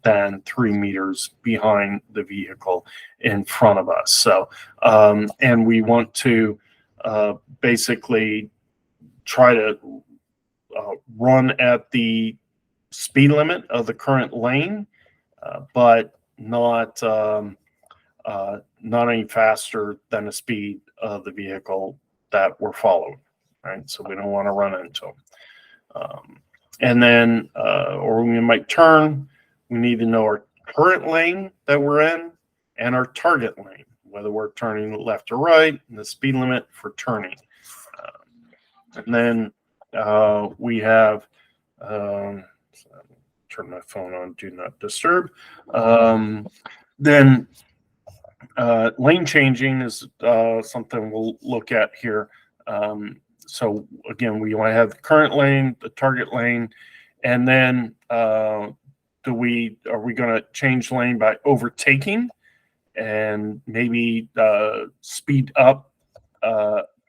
Speaker 1: than 3 meters behind the vehicle in front of us. So, and we want to basically try to run at the speed limit of the current lane, but not any faster than the speed of the vehicle that we're following, right? So we don't want to run into them. And then, or we might turn, we need to know our current lane that we're in and our target lane, whether we're turning left or right, and the speed limit for turning. And then we have, turn my phone on, do not disturb. Then lane changing is something we'll look at here. So again, we want to have the current lane, the target lane, and then are we going to change lane by overtaking and maybe speed up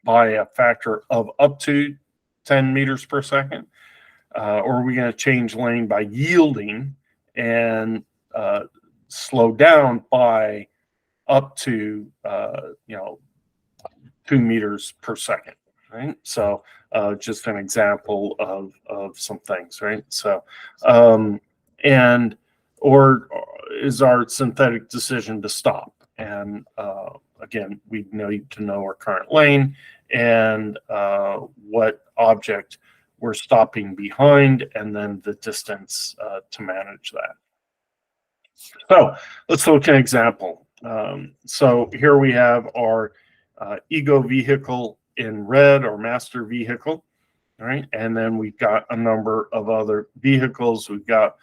Speaker 1: by a factor of up to 10 meters per second? Or are we going to change lane by yielding and slow down by up to 2 meters per second, right? So just an example of some things, right? So and or is our synthetic decision to stop? And again, we need to know our current lane and what object we're stopping behind, and then the distance to manage that. So let's look at an example. So here we have our ego vehicle in red, or master vehicle, right? And then we've got a number of other vehicles. We've got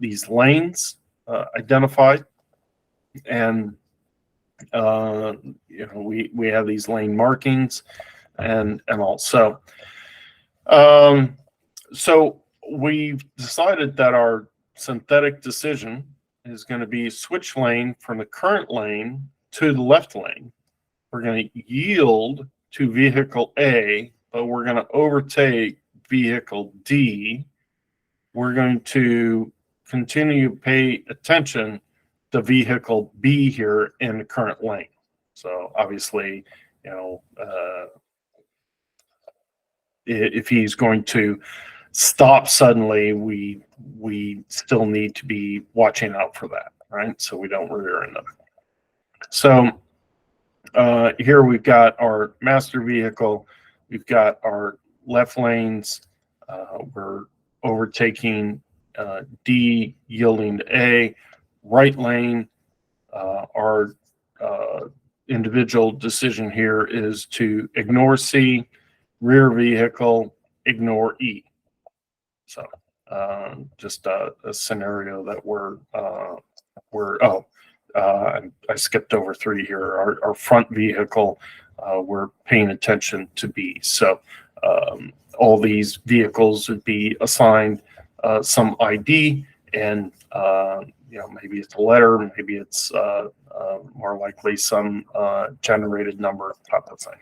Speaker 1: these lanes identified, and we have these lane markings and all. So we've decided that our synthetic decision is going to be switch lane from the current lane to the left lane. We're going to yield to vehicle A, but we're going to overtake vehicle D. We're going to continue to pay attention to vehicle B here in the current lane. So obviously, you know, if he's going to stop suddenly, we still need to be watching out for that, right? So we don't rear end them. So here we've got our master vehicle. We've got our left lanes. We're overtaking D, yielding to A. Right lane, our individual decision here is to ignore C, rear vehicle, ignore E. So just a scenario that I skipped over 3 here. Our front vehicle, we're paying attention to B. So all these vehicles would be assigned some ID, and maybe it's a letter, maybe it's more likely some generated number type of thing.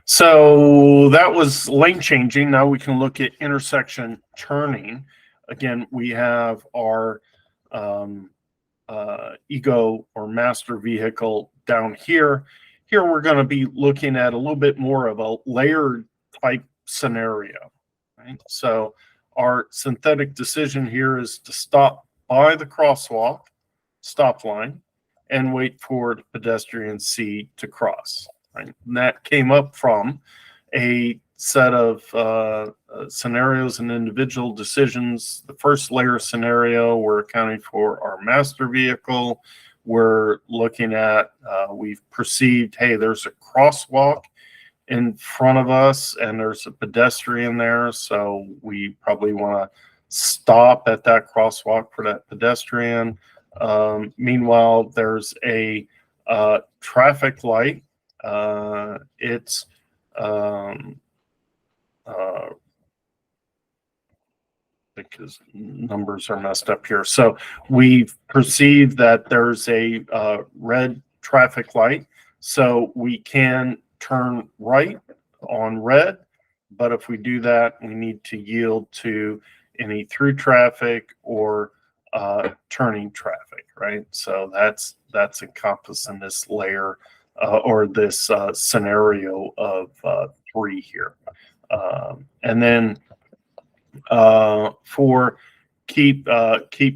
Speaker 1: So that was lane changing. Now we can look at intersection turning. Again, we have our ego or master vehicle down here. Here we're going to be looking at a little bit more of a layered type scenario. Right? So our synthetic decision here is to stop by the crosswalk, stop line, and wait for the pedestrian C to cross. Right? And that came up from a set of scenarios and individual decisions. The first layer scenario, we're accounting for our master vehicle. We're looking at, we've perceived, hey, there's a crosswalk in front of us and there's a pedestrian there. So we probably want to stop at that crosswalk for that pedestrian. Meanwhile, there's a traffic light. It's because numbers are messed up here. So we perceive that there's a red traffic light, so we can turn right on red. But if we do that, we need to yield to any through traffic or turning traffic, right? So that's encompassed in this layer or this scenario of 3 here. And then for keep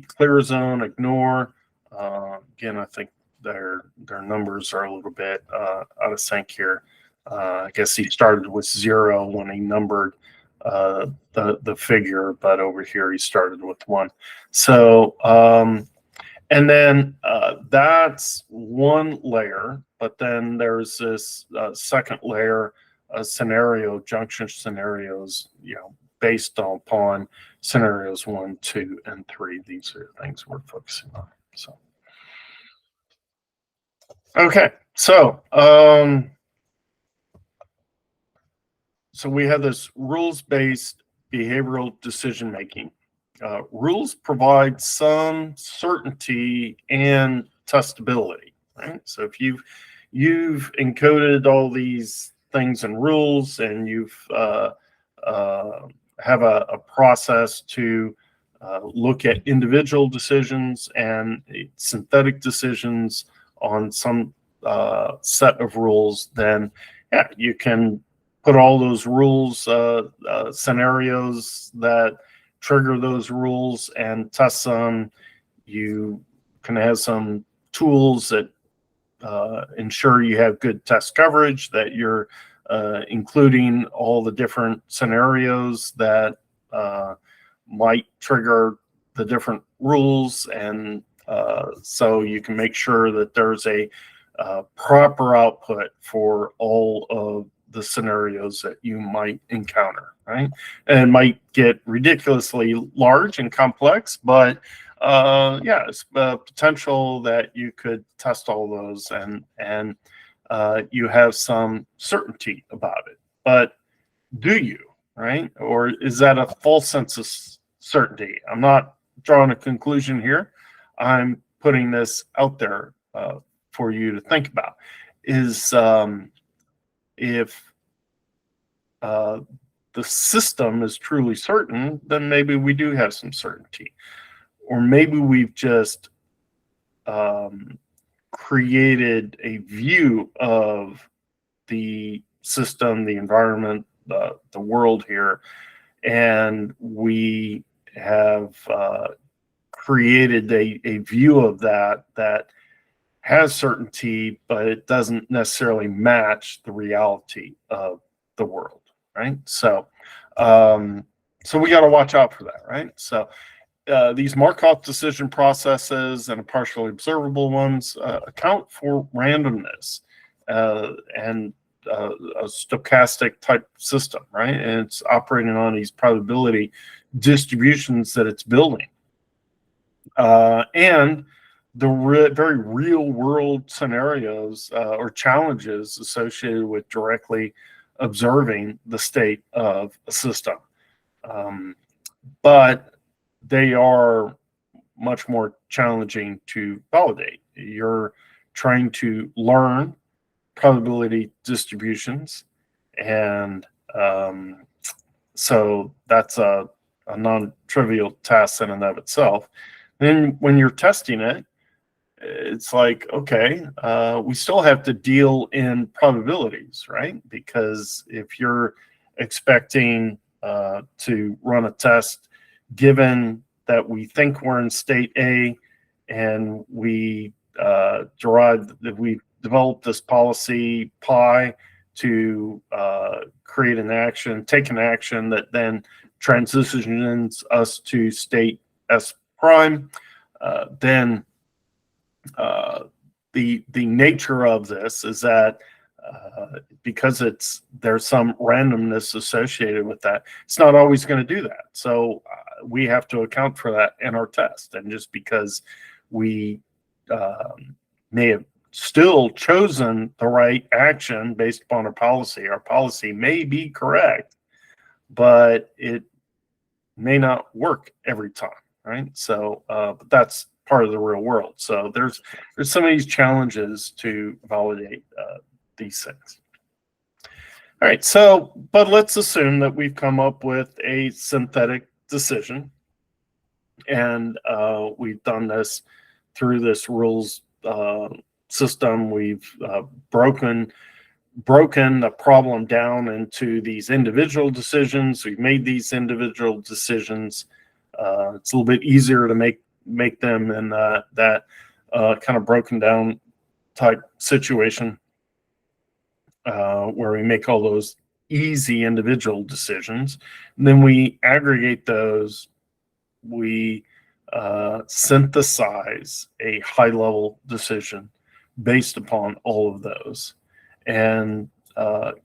Speaker 1: clear zone, ignore. Again, I think their numbers are a little bit out of sync here. I guess he started with 0 when he numbered the figure, but over here he started with 1. So and then that's one layer, but then there's this second layer, junction scenarios, based upon scenarios 1, 2, and 3. These are things we're focusing on. So, okay, so we have this rules-based behavioral decision making. Rules provide some certainty and testability, right? So if you've encoded all these things in rules and you've have a process to look at individual decisions and synthetic decisions on some set of rules, then yeah, you can put all those rules, scenarios that trigger those rules and test them. You can have some tools that ensure you have good test coverage, that you're including all the different scenarios that might trigger the different rules. And so you can make sure that there's a proper output for all of the scenarios that you might encounter, right? And it might get ridiculously large and complex, but yeah, it's potential that you could test all those and you have some certainty about it. But do you? right? Or is that a false sense of certainty? I'm not drawing a conclusion here. I'm putting this out there for you to think about. Is if the system is truly certain, then maybe we do have some certainty. Or maybe we've just created a view of the system, the environment, the world here, and we have created a view of that has certainty, but it doesn't necessarily match the reality of the world, right? So, so we got to watch out for that, right? So, these Markov decision processes and partially observable ones account for randomness and a stochastic type system, right? And it's operating on these probability distributions that it's building. And the very real world scenarios or challenges associated with directly observing the state of a system. But they are much more challenging to validate. You're trying to learn probability distributions, and so that's a non-trivial task in and of itself. Then when you're testing it, it's like, okay, we still have to deal in probabilities, right? Because if you're expecting to run a test given that we think we're in state A and we we've developed this policy pi to create an action, take an action that then transitions us to state S prime, then the nature of this is that because there's some randomness associated with that, it's not always going to do that. So we have to account for that in our test. And just because we may have still chosen the right action based upon our policy may be correct, but it may not work every time, right? So but that's part of the real world. So there's some of these challenges to validate these things. All right, so, but let's assume that we've come up with a synthetic decision, and we've done this through this rules system. We've broken the problem down into these individual decisions. We've made these individual decisions. It's a little bit easier to make them in that kind of broken down type situation. Where we make all those easy individual decisions. And then we aggregate those, we synthesize a high-level decision based upon all of those, and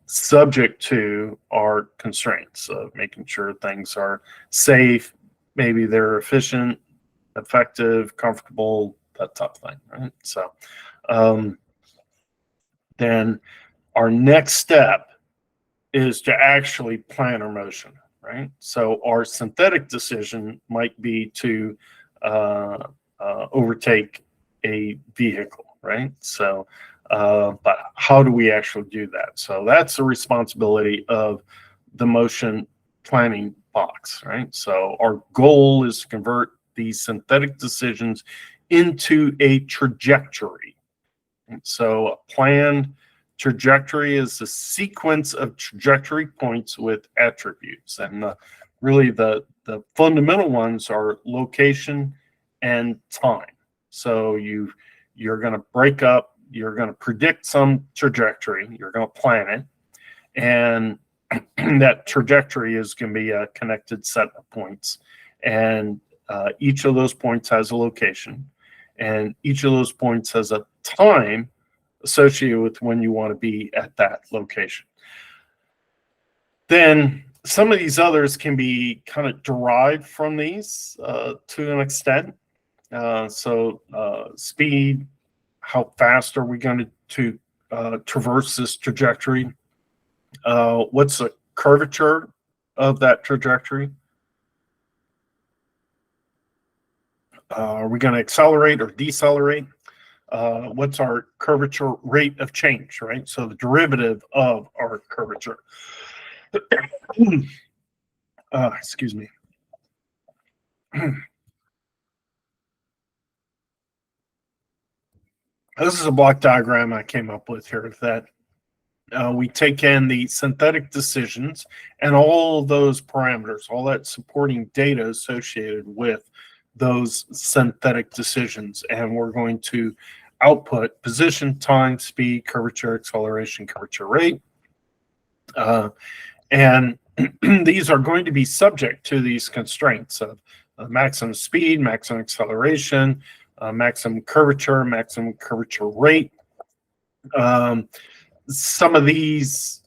Speaker 1: subject to our constraints of making sure things are safe, maybe they're efficient, effective, comfortable, that type of thing, right? So then our next step is to actually plan our motion, right? So our synthetic decision might be to overtake a vehicle, right? So, but how do we actually do that? So that's the responsibility of the motion planning box, right? So our goal is to convert these synthetic decisions into a trajectory. And so a planned trajectory is a sequence of trajectory points with attributes, and really the fundamental ones are location and time. So you're going to break up, you're going to predict some trajectory, you're going to plan it, and that trajectory is going to be a connected set of points, and each of those points has a location, and each of those points has a time associated with when you want to be at that location. Then some of these others can be kind of derived from these to an extent. So speed, how fast are we going to traverse this trajectory? What's the curvature of that trajectory? Are we going to accelerate or decelerate? What's our curvature rate of change, right? So the derivative of our curvature. Excuse me. This is a block diagram I came up with here that we take in the synthetic decisions and all those parameters, all that supporting data associated with those synthetic decisions, and we're going to output position, time, speed, curvature, acceleration, curvature rate. And these are going to be subject to these constraints of maximum speed, maximum acceleration, maximum curvature rate. Some of these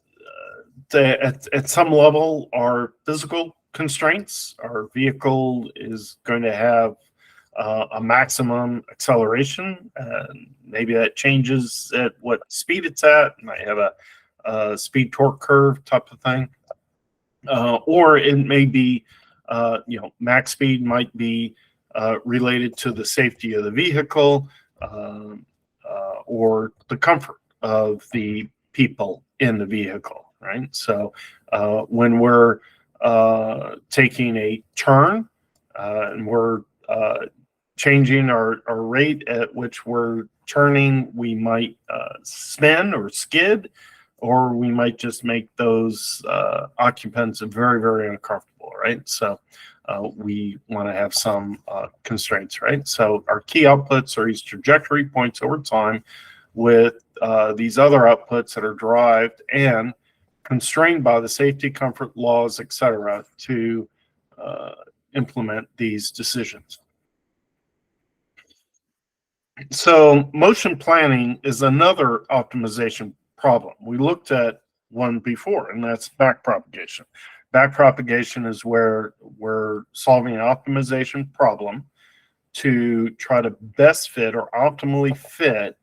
Speaker 1: at some level are physical constraints. Our vehicle is going to have a maximum acceleration. Maybe that changes at what speed it's at. It might have a speed torque curve type of thing. Or it may be, max speed might be related to the safety of the vehicle or the comfort of the people in the vehicle, right? So when we're taking a turn and we're changing our rate at which we're turning, we might spin or skid, or we might just make those occupants very, very uncomfortable, right? So we want to have some constraints, right? So our key outputs are these trajectory points over time with these other outputs that are derived and constrained by the safety, comfort laws, et cetera, to implement these decisions. So motion planning is another optimization problem. We looked at one before, and that's backpropagation. Backpropagation is where we're solving an optimization problem to try to best fit or optimally fit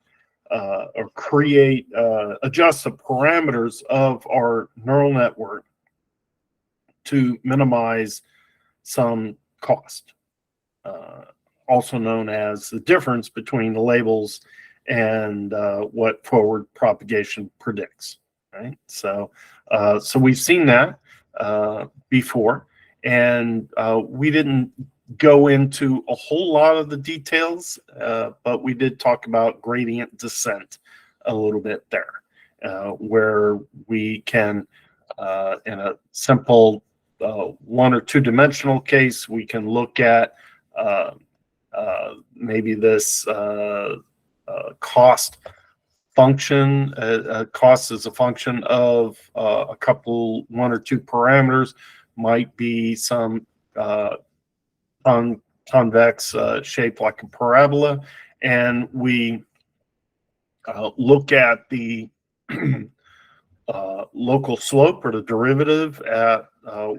Speaker 1: or create, adjust the parameters of our neural network to minimize some cost, also known as the difference between the labels and what forward propagation predicts, right? So we've seen that before, and we didn't go into a whole lot of the details, but we did talk about gradient descent a little bit there, where we can, in a simple one or two dimensional case, we can look at maybe this cost function. Cost is a function of a couple, one or two parameters, might be some convex shape like a parabola, and we look at the local slope or the derivative at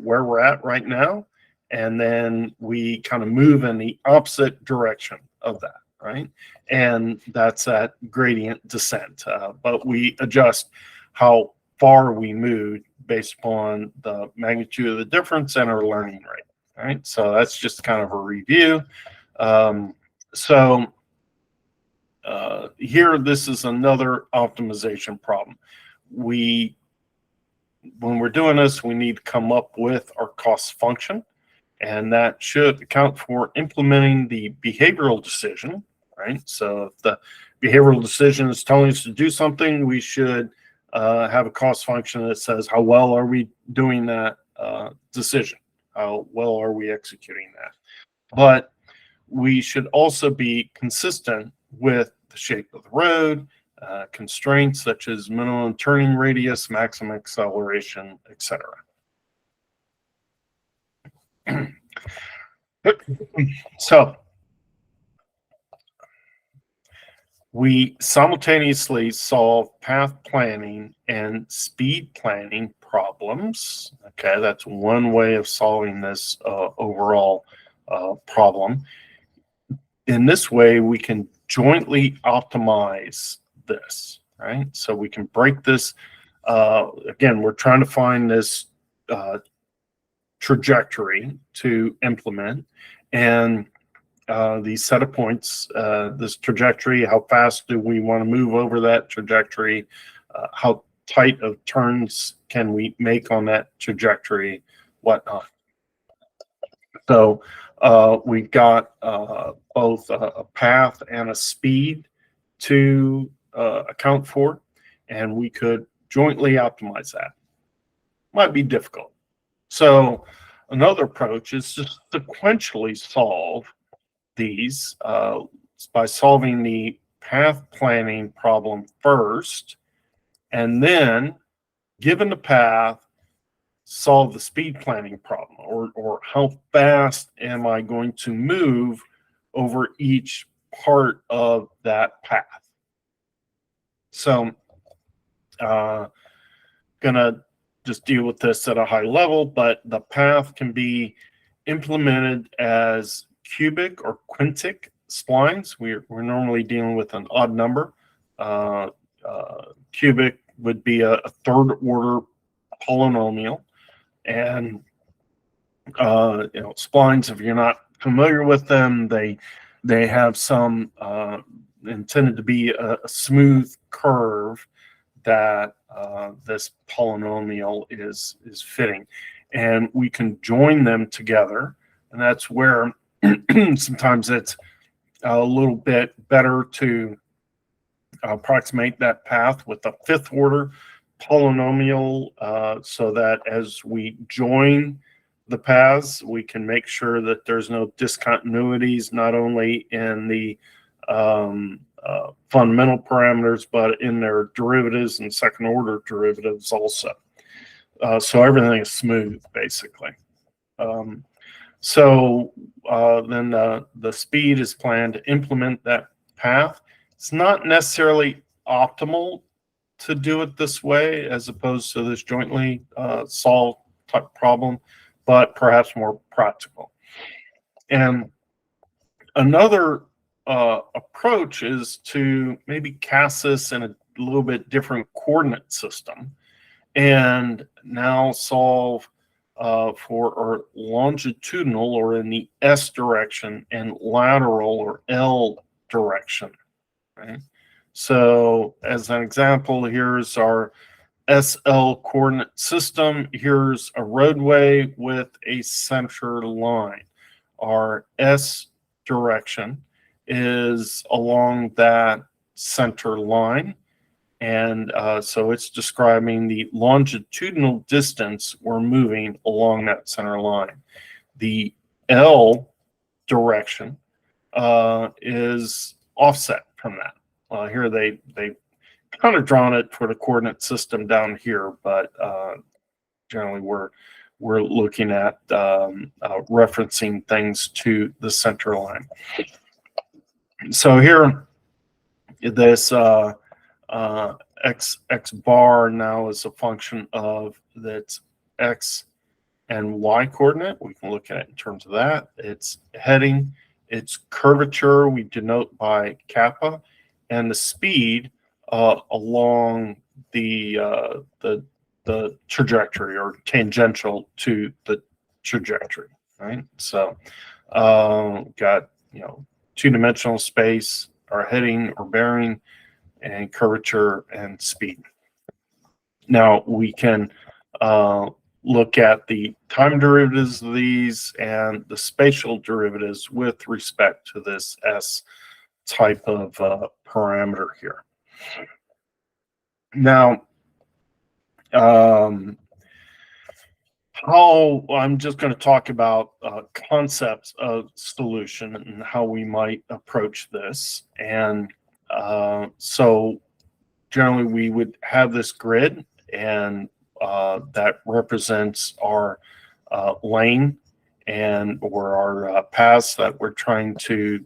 Speaker 1: where we're at right now, and then we kind of move in the opposite direction of that, right? And that's that gradient descent, but we adjust how far we move based upon the magnitude of the difference and our learning rate, right? So that's just kind of a review. Here, this is another optimization problem. When we're doing this, we need to come up with our cost function, and that should account for implementing the behavioral decision, right? So if the behavioral decision is telling us to do something, we should have a cost function that says how well are we doing that decision? How well are we executing that? But we should also be consistent with the shape of the road, constraints such as minimum turning radius, maximum acceleration, etc. So we simultaneously solve path planning and speed planning problems. Okay, that's one way of solving this overall problem. In this way, we can jointly optimize this, right? So we can break this. Again, we're trying to find this trajectory to implement, and these set of points, this trajectory, how fast do we want to move over that trajectory, how tight of turns can we make on that trajectory, whatnot. So we've got both a path and a speed to account for, and we could jointly optimize that. Might be difficult. So another approach is to sequentially solve these by solving the path planning problem first, and then, given the path, solve the speed planning problem, or how fast am I going to move over each part of that path. So gonna just deal with this at a high level, but the path can be implemented as cubic or quintic splines. We're normally dealing with an odd number. Cubic would be a third order polynomial, and splines, if you're not familiar with them, they have some intended to be a smooth curve that this polynomial is fitting, and we can join them together, and that's where sometimes it's a little bit better to approximate that path with a fifth order polynomial, so that as we join the paths, we can make sure that there's no discontinuities, not only in the fundamental parameters, but in their derivatives and second order derivatives also. So everything is smooth, basically. So then the speed is planned to implement that path. It's not necessarily optimal to do it this way as opposed to this jointly solved type problem, but perhaps more practical. And another approach is to maybe cast this in a little bit different coordinate system and now solve for our longitudinal, or in the S direction, and lateral, or L direction, right? So as an example, here's our SL coordinate system. Here's a roadway with a center line. Our S direction is along that center line, and so it's describing the longitudinal distance we're moving along that center line. The L direction is offset from that. Here they kind of drawn it for the coordinate system down here, but generally we're looking at referencing things to the center line. So here, this x bar now is a function of its x and y coordinate. We can look at it in terms of that. Its heading, its curvature we denote by kappa, and the speed along the trajectory, or tangential to the trajectory, right? So got two-dimensional space, our heading or bearing, and curvature and speed. Now we can look at the time derivatives of these and the spatial derivatives with respect to this S type of parameter here. Now, I'm just going to talk about concepts of solution and how we might approach this. And so generally we would have this grid, and that represents our lane and or our paths that we're trying to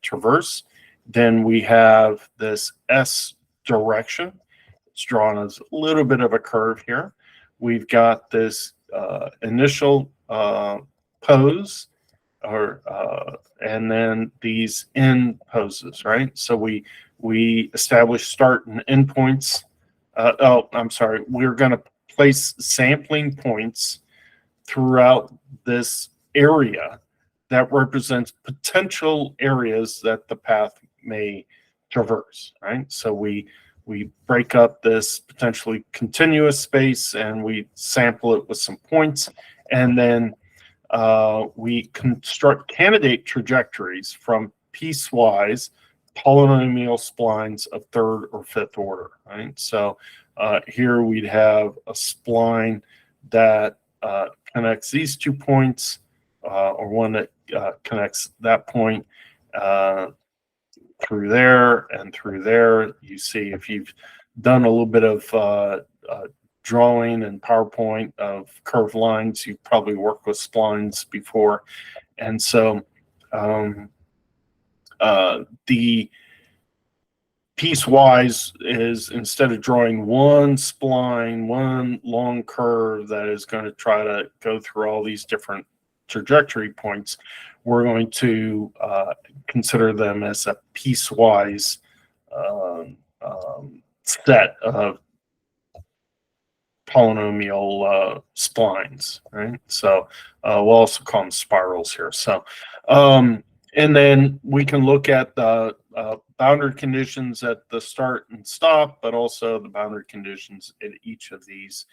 Speaker 1: traverse. Then we have this S direction. It's drawn as a little bit of a curve here. We've got this initial pose, and then these end poses, right? So we establish start and end points. I'm sorry, we're going to place sampling points throughout this area that represents potential areas that the path may traverse, right? So we break up this potentially continuous space and we sample it with some points, and then we construct candidate trajectories from piecewise polynomial splines of third or fifth order, right? So here we'd have a spline that connects these 2 points, or one that connects that point through there and through there. You see, if you've done a little bit of drawing and PowerPoint of curved lines, you've probably worked with splines before. And so the piecewise is, instead of drawing one spline, one long curve that is going to try to go through all these different trajectory points, we're going to consider them as a piecewise set of polynomial splines, right? So we'll also call them spirals here. So and then we can look at the boundary conditions at the start and stop, but also the boundary conditions at each of these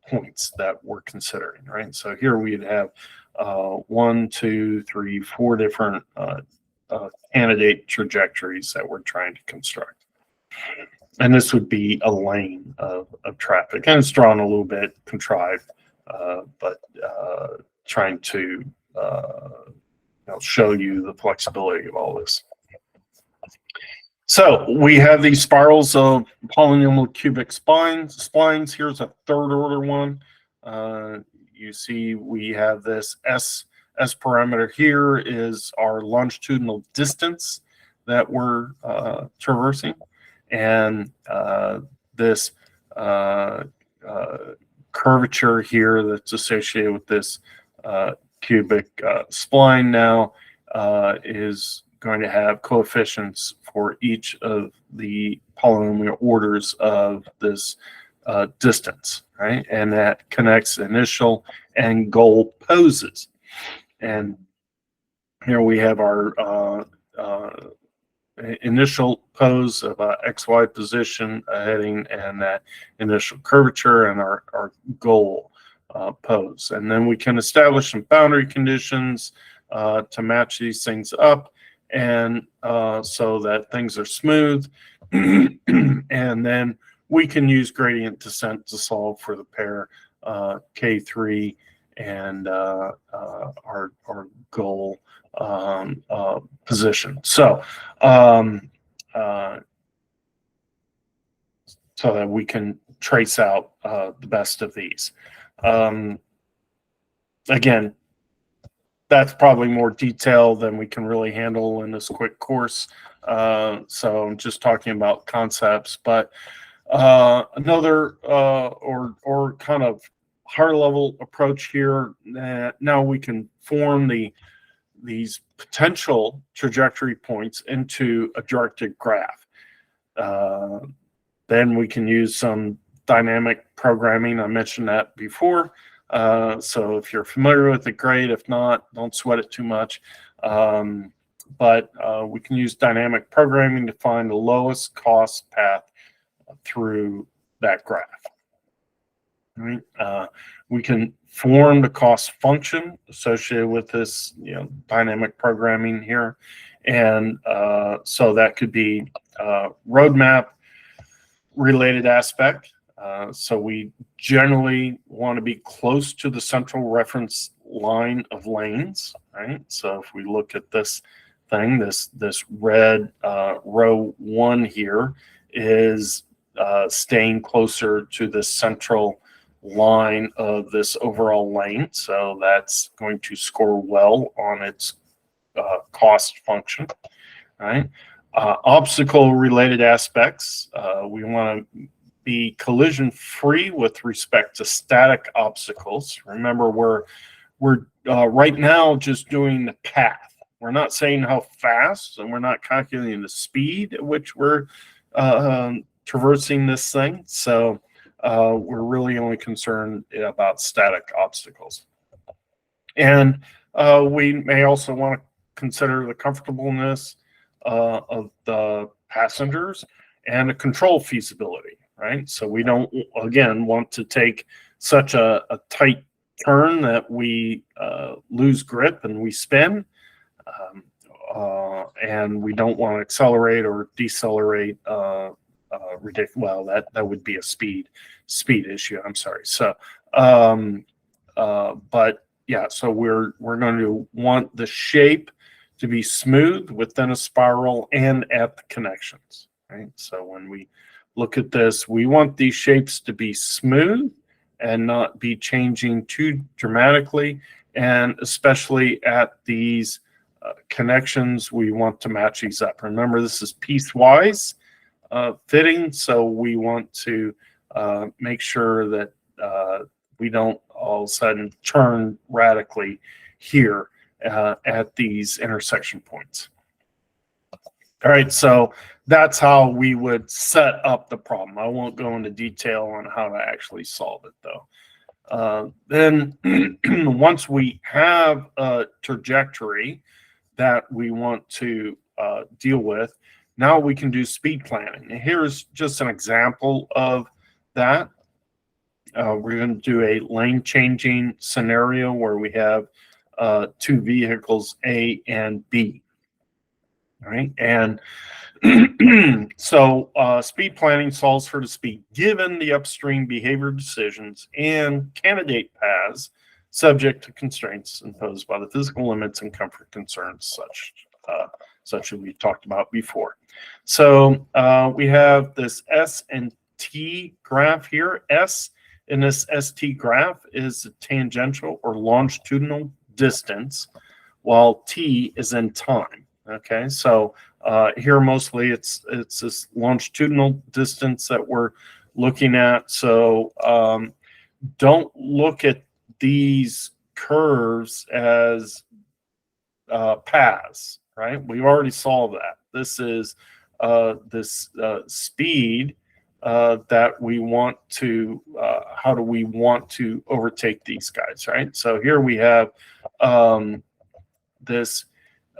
Speaker 1: points that we're considering, right? So here we'd have 1, 2, 3, 4 different candidate trajectories that we're trying to construct. And this would be a lane of traffic, and it's drawn a little bit contrived, but trying to show you the flexibility of all this. So we have these spirals of polynomial cubic splines. Here's a third order one. You see we have this S parameter here is our longitudinal distance that we're traversing. And this curvature here that's associated with this cubic spline now is going to have coefficients for each of the polynomial orders of this distance, right? And that connects initial and goal poses. And here we have our initial pose of XY position, a heading, and that initial curvature, and our goal pose. And then we can establish some boundary conditions to match these things up, and so that things are smooth. And then we can use gradient descent to solve for the pair K3 and our goal position. So so that we can trace out the best of these. Again, that's probably more detail than we can really handle in this quick course. So I'm just talking about concepts, but another or kind of higher level approach here, now we can form these potential trajectory points into a directed graph. Then we can use some dynamic programming. I mentioned that before. So if you're familiar with it, great. If not, don't sweat it too much. But we can use dynamic programming to find the lowest cost path through that graph. Right? We can form the cost function associated with this, dynamic programming here, and so that could be roadmap related aspect. So we generally want to be close to the central reference line of lanes, right? So if we look at this thing, this red row 1 here is staying closer to the central line of this overall lane. So that's going to score well on its cost function, right? Obstacle related aspects, we want to be collision free with respect to static obstacles. Remember, we're right now just doing the path. We're not saying how fast, and we're not calculating the speed at which we're traversing this thing. So We're really only concerned about static obstacles. And we may also want to consider the comfortableness of the passengers and the control feasibility, right? So we don't, again, want to take such a tight turn that we lose grip and we spin. And we don't want to accelerate or decelerate ridiculous. Well, that would be a speed issue. I'm sorry. So, but yeah, so we're going to want the shape to be smooth within a spiral and at the connections, right? So when we look at this, we want these shapes to be smooth and not be changing too dramatically, and especially at these connections, we want to match these up. Remember, this is piecewise fitting, so we want to make sure that we don't all of a sudden turn radically here at these intersection points. All right, so that's how we would set up the problem. I won't go into detail on how to actually solve it, though. Then once we have a trajectory that we want to deal with, now we can do speed planning. And here's just an example of that. We're going to do a lane changing scenario where we have two vehicles, A and B. All right, and so speed planning solves for the speed given the upstream behavior decisions and candidate paths subject to constraints imposed by the physical limits and comfort concerns such as we talked about before. So we have this S and T graph here. S in this ST graph is the tangential or longitudinal distance, while T is in time. Okay, so here mostly it's this longitudinal distance that we're looking at. So don't look at these curves as paths, right? We've already solved that. This is this speed that we want to, how do we want to overtake these guys, right? So here we have this,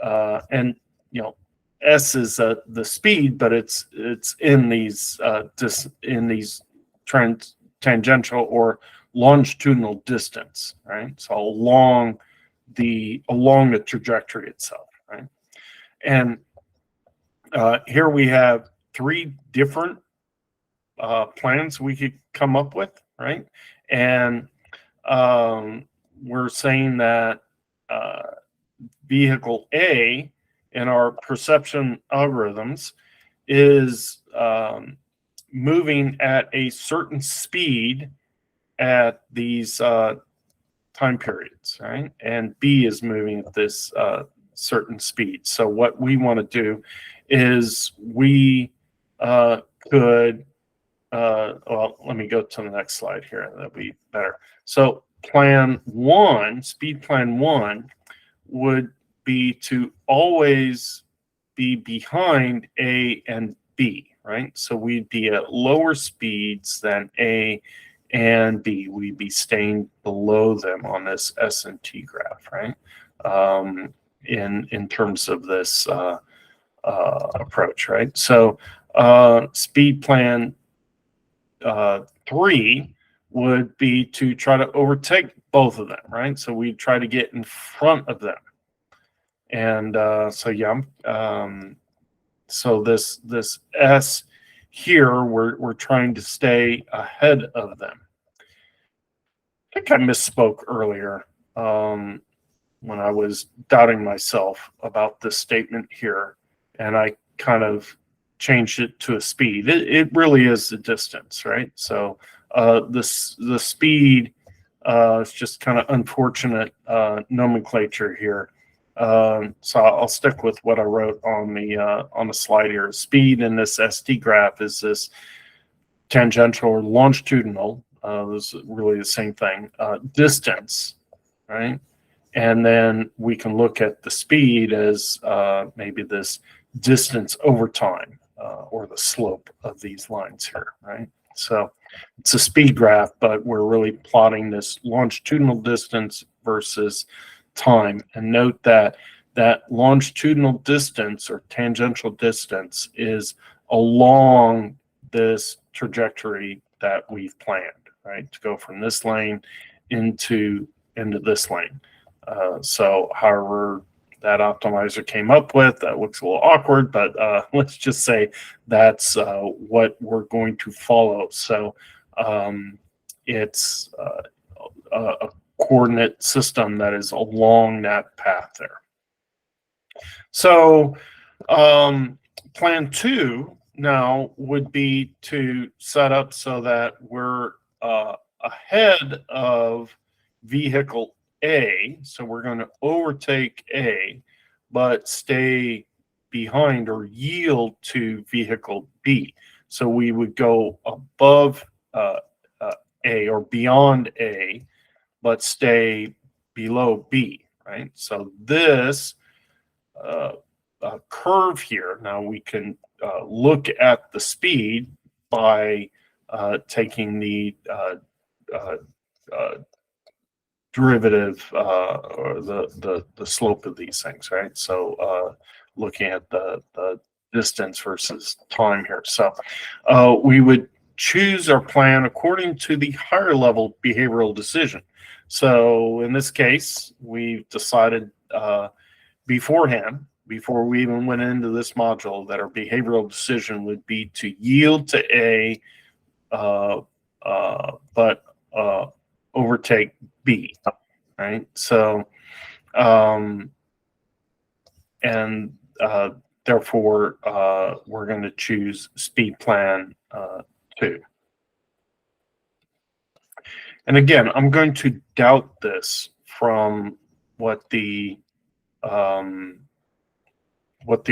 Speaker 1: and you know, S is the speed, but it's in these tangential or longitudinal distance, right? So along the trajectory itself, right? And here we have three different plans we could come up with, right? And we're saying that vehicle A in our perception algorithms is moving at a certain speed at these time periods, right? And B is moving at this certain speed. So what we want to do is we could, well, let me go to the next slide here. That'll be better. So plan one, speed plan one, would be to always be behind A and B, right? So we'd be at lower speeds than A and B. We'd be staying below them on this S and T graph, right? In terms of this approach, right? So speed plan 3 would be to try to overtake both of them, right? So we try to get in front of them. And so yeah, so this S here, we're trying to stay ahead of them. I think I misspoke earlier when I was doubting myself about this statement here, and I kind of changed it to a speed. It really is the distance, right? So the speed is just kind of unfortunate nomenclature here. So I'll stick with what I wrote on the slide here. Speed in this ST graph is this tangential or longitudinal. This is really the same thing. Distance, right? And then we can look at the speed as maybe this distance over time, or the slope of these lines here, right? So it's a speed graph, but we're really plotting this longitudinal distance versus time. And note that that longitudinal distance or tangential distance is along this trajectory that we've planned, right? To go from this lane into this lane. So however that optimizer came up with, that looks a little awkward, but let's just say that's what we're going to follow. So it's a coordinate system that is along that path there. So plan 2 now would be to set up so that we're ahead of vehicle A. So we're going to overtake A, but stay behind or yield to vehicle B. So we would go above A or beyond A, but stay below B, right? So this curve here, now we can look at the speed by taking the derivative or the slope of these things, right? So looking at the distance versus time here. So we would choose our plan according to the higher level behavioral decision. So in this case, we've decided beforehand, before we even went into this module, that our behavioral decision would be to yield to A, but overtake B, right? So, and therefore, we're going to choose speed plan 2. And again, I'm going to doubt this from what the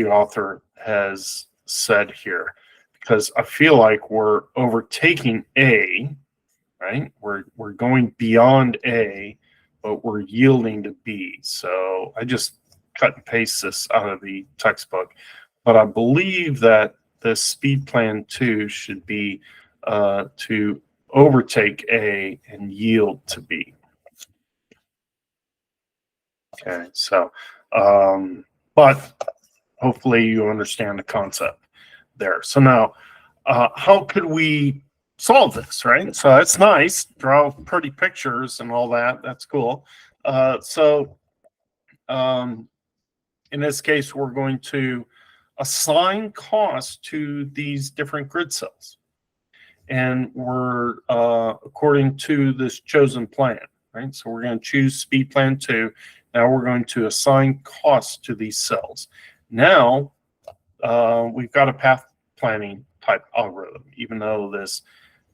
Speaker 1: author has said here, because I feel like we're overtaking A, right? We're going beyond A, but we're yielding to B. So I just cut and paste this out of the textbook, but I believe that the speed plan 2 should be to overtake A and yield to B. Okay, so but hopefully you understand the concept there. So now, how could we solve this, right? So it's nice, draw pretty pictures and all that. That's cool. So in this case, we're going to assign costs to these different grid cells. And we're according to this chosen plan, right? So we're going to choose speed plan 2. Now we're going to assign costs to these cells. Now we've got a path planning type algorithm, even though this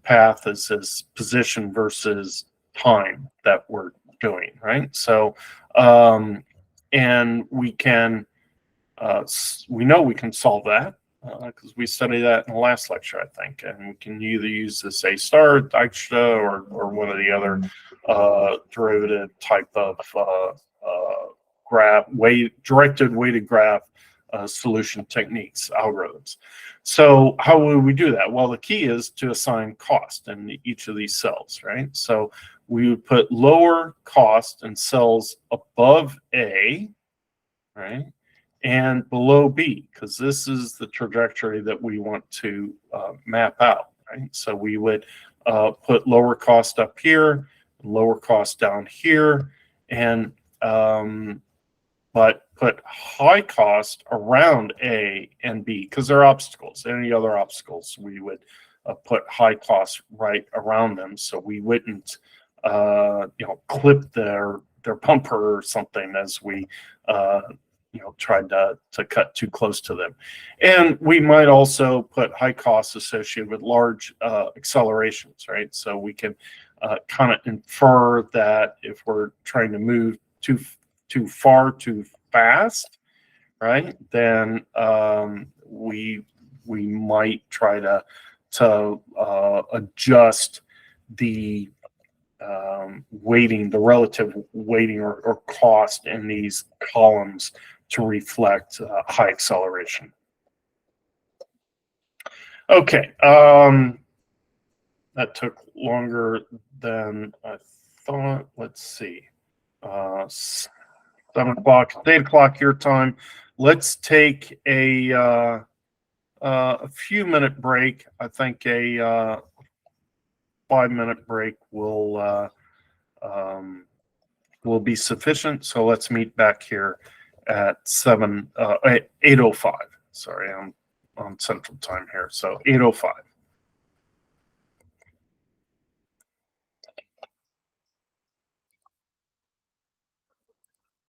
Speaker 1: path is this position versus time that we're doing, right? So, and we can, we know we can solve that because we studied that in the last lecture, I think, and we can either use this A star, Dijkstra, or one of the other derivative type of graph, directed weighted graph solution techniques, algorithms. So how would we do that? Well, the key is to assign cost in each of these cells, right? So we would put lower cost in cells above A, right, and below B, because this is the trajectory that we want to map out, right? So we would put lower cost up here, lower cost down here, and but put high cost around A and B because they're obstacles. Any other obstacles, we would put high cost right around them, so we wouldn't, clip their bumper or something as we, tried to cut too close to them. And we might also put high costs associated with large accelerations, right? So we can kind of infer that if we're trying to move too far too fast, right, then we might try to adjust the weighting, the relative weighting or cost in these columns to reflect high acceleration. Okay. That took longer than I thought. Let's see. 7 o'clock, 8 o'clock your time. Let's take a few minute break. I think a 5 minute break will be sufficient. So let's meet back here at 8:05. Sorry, I'm on Central Time here. So 8:05.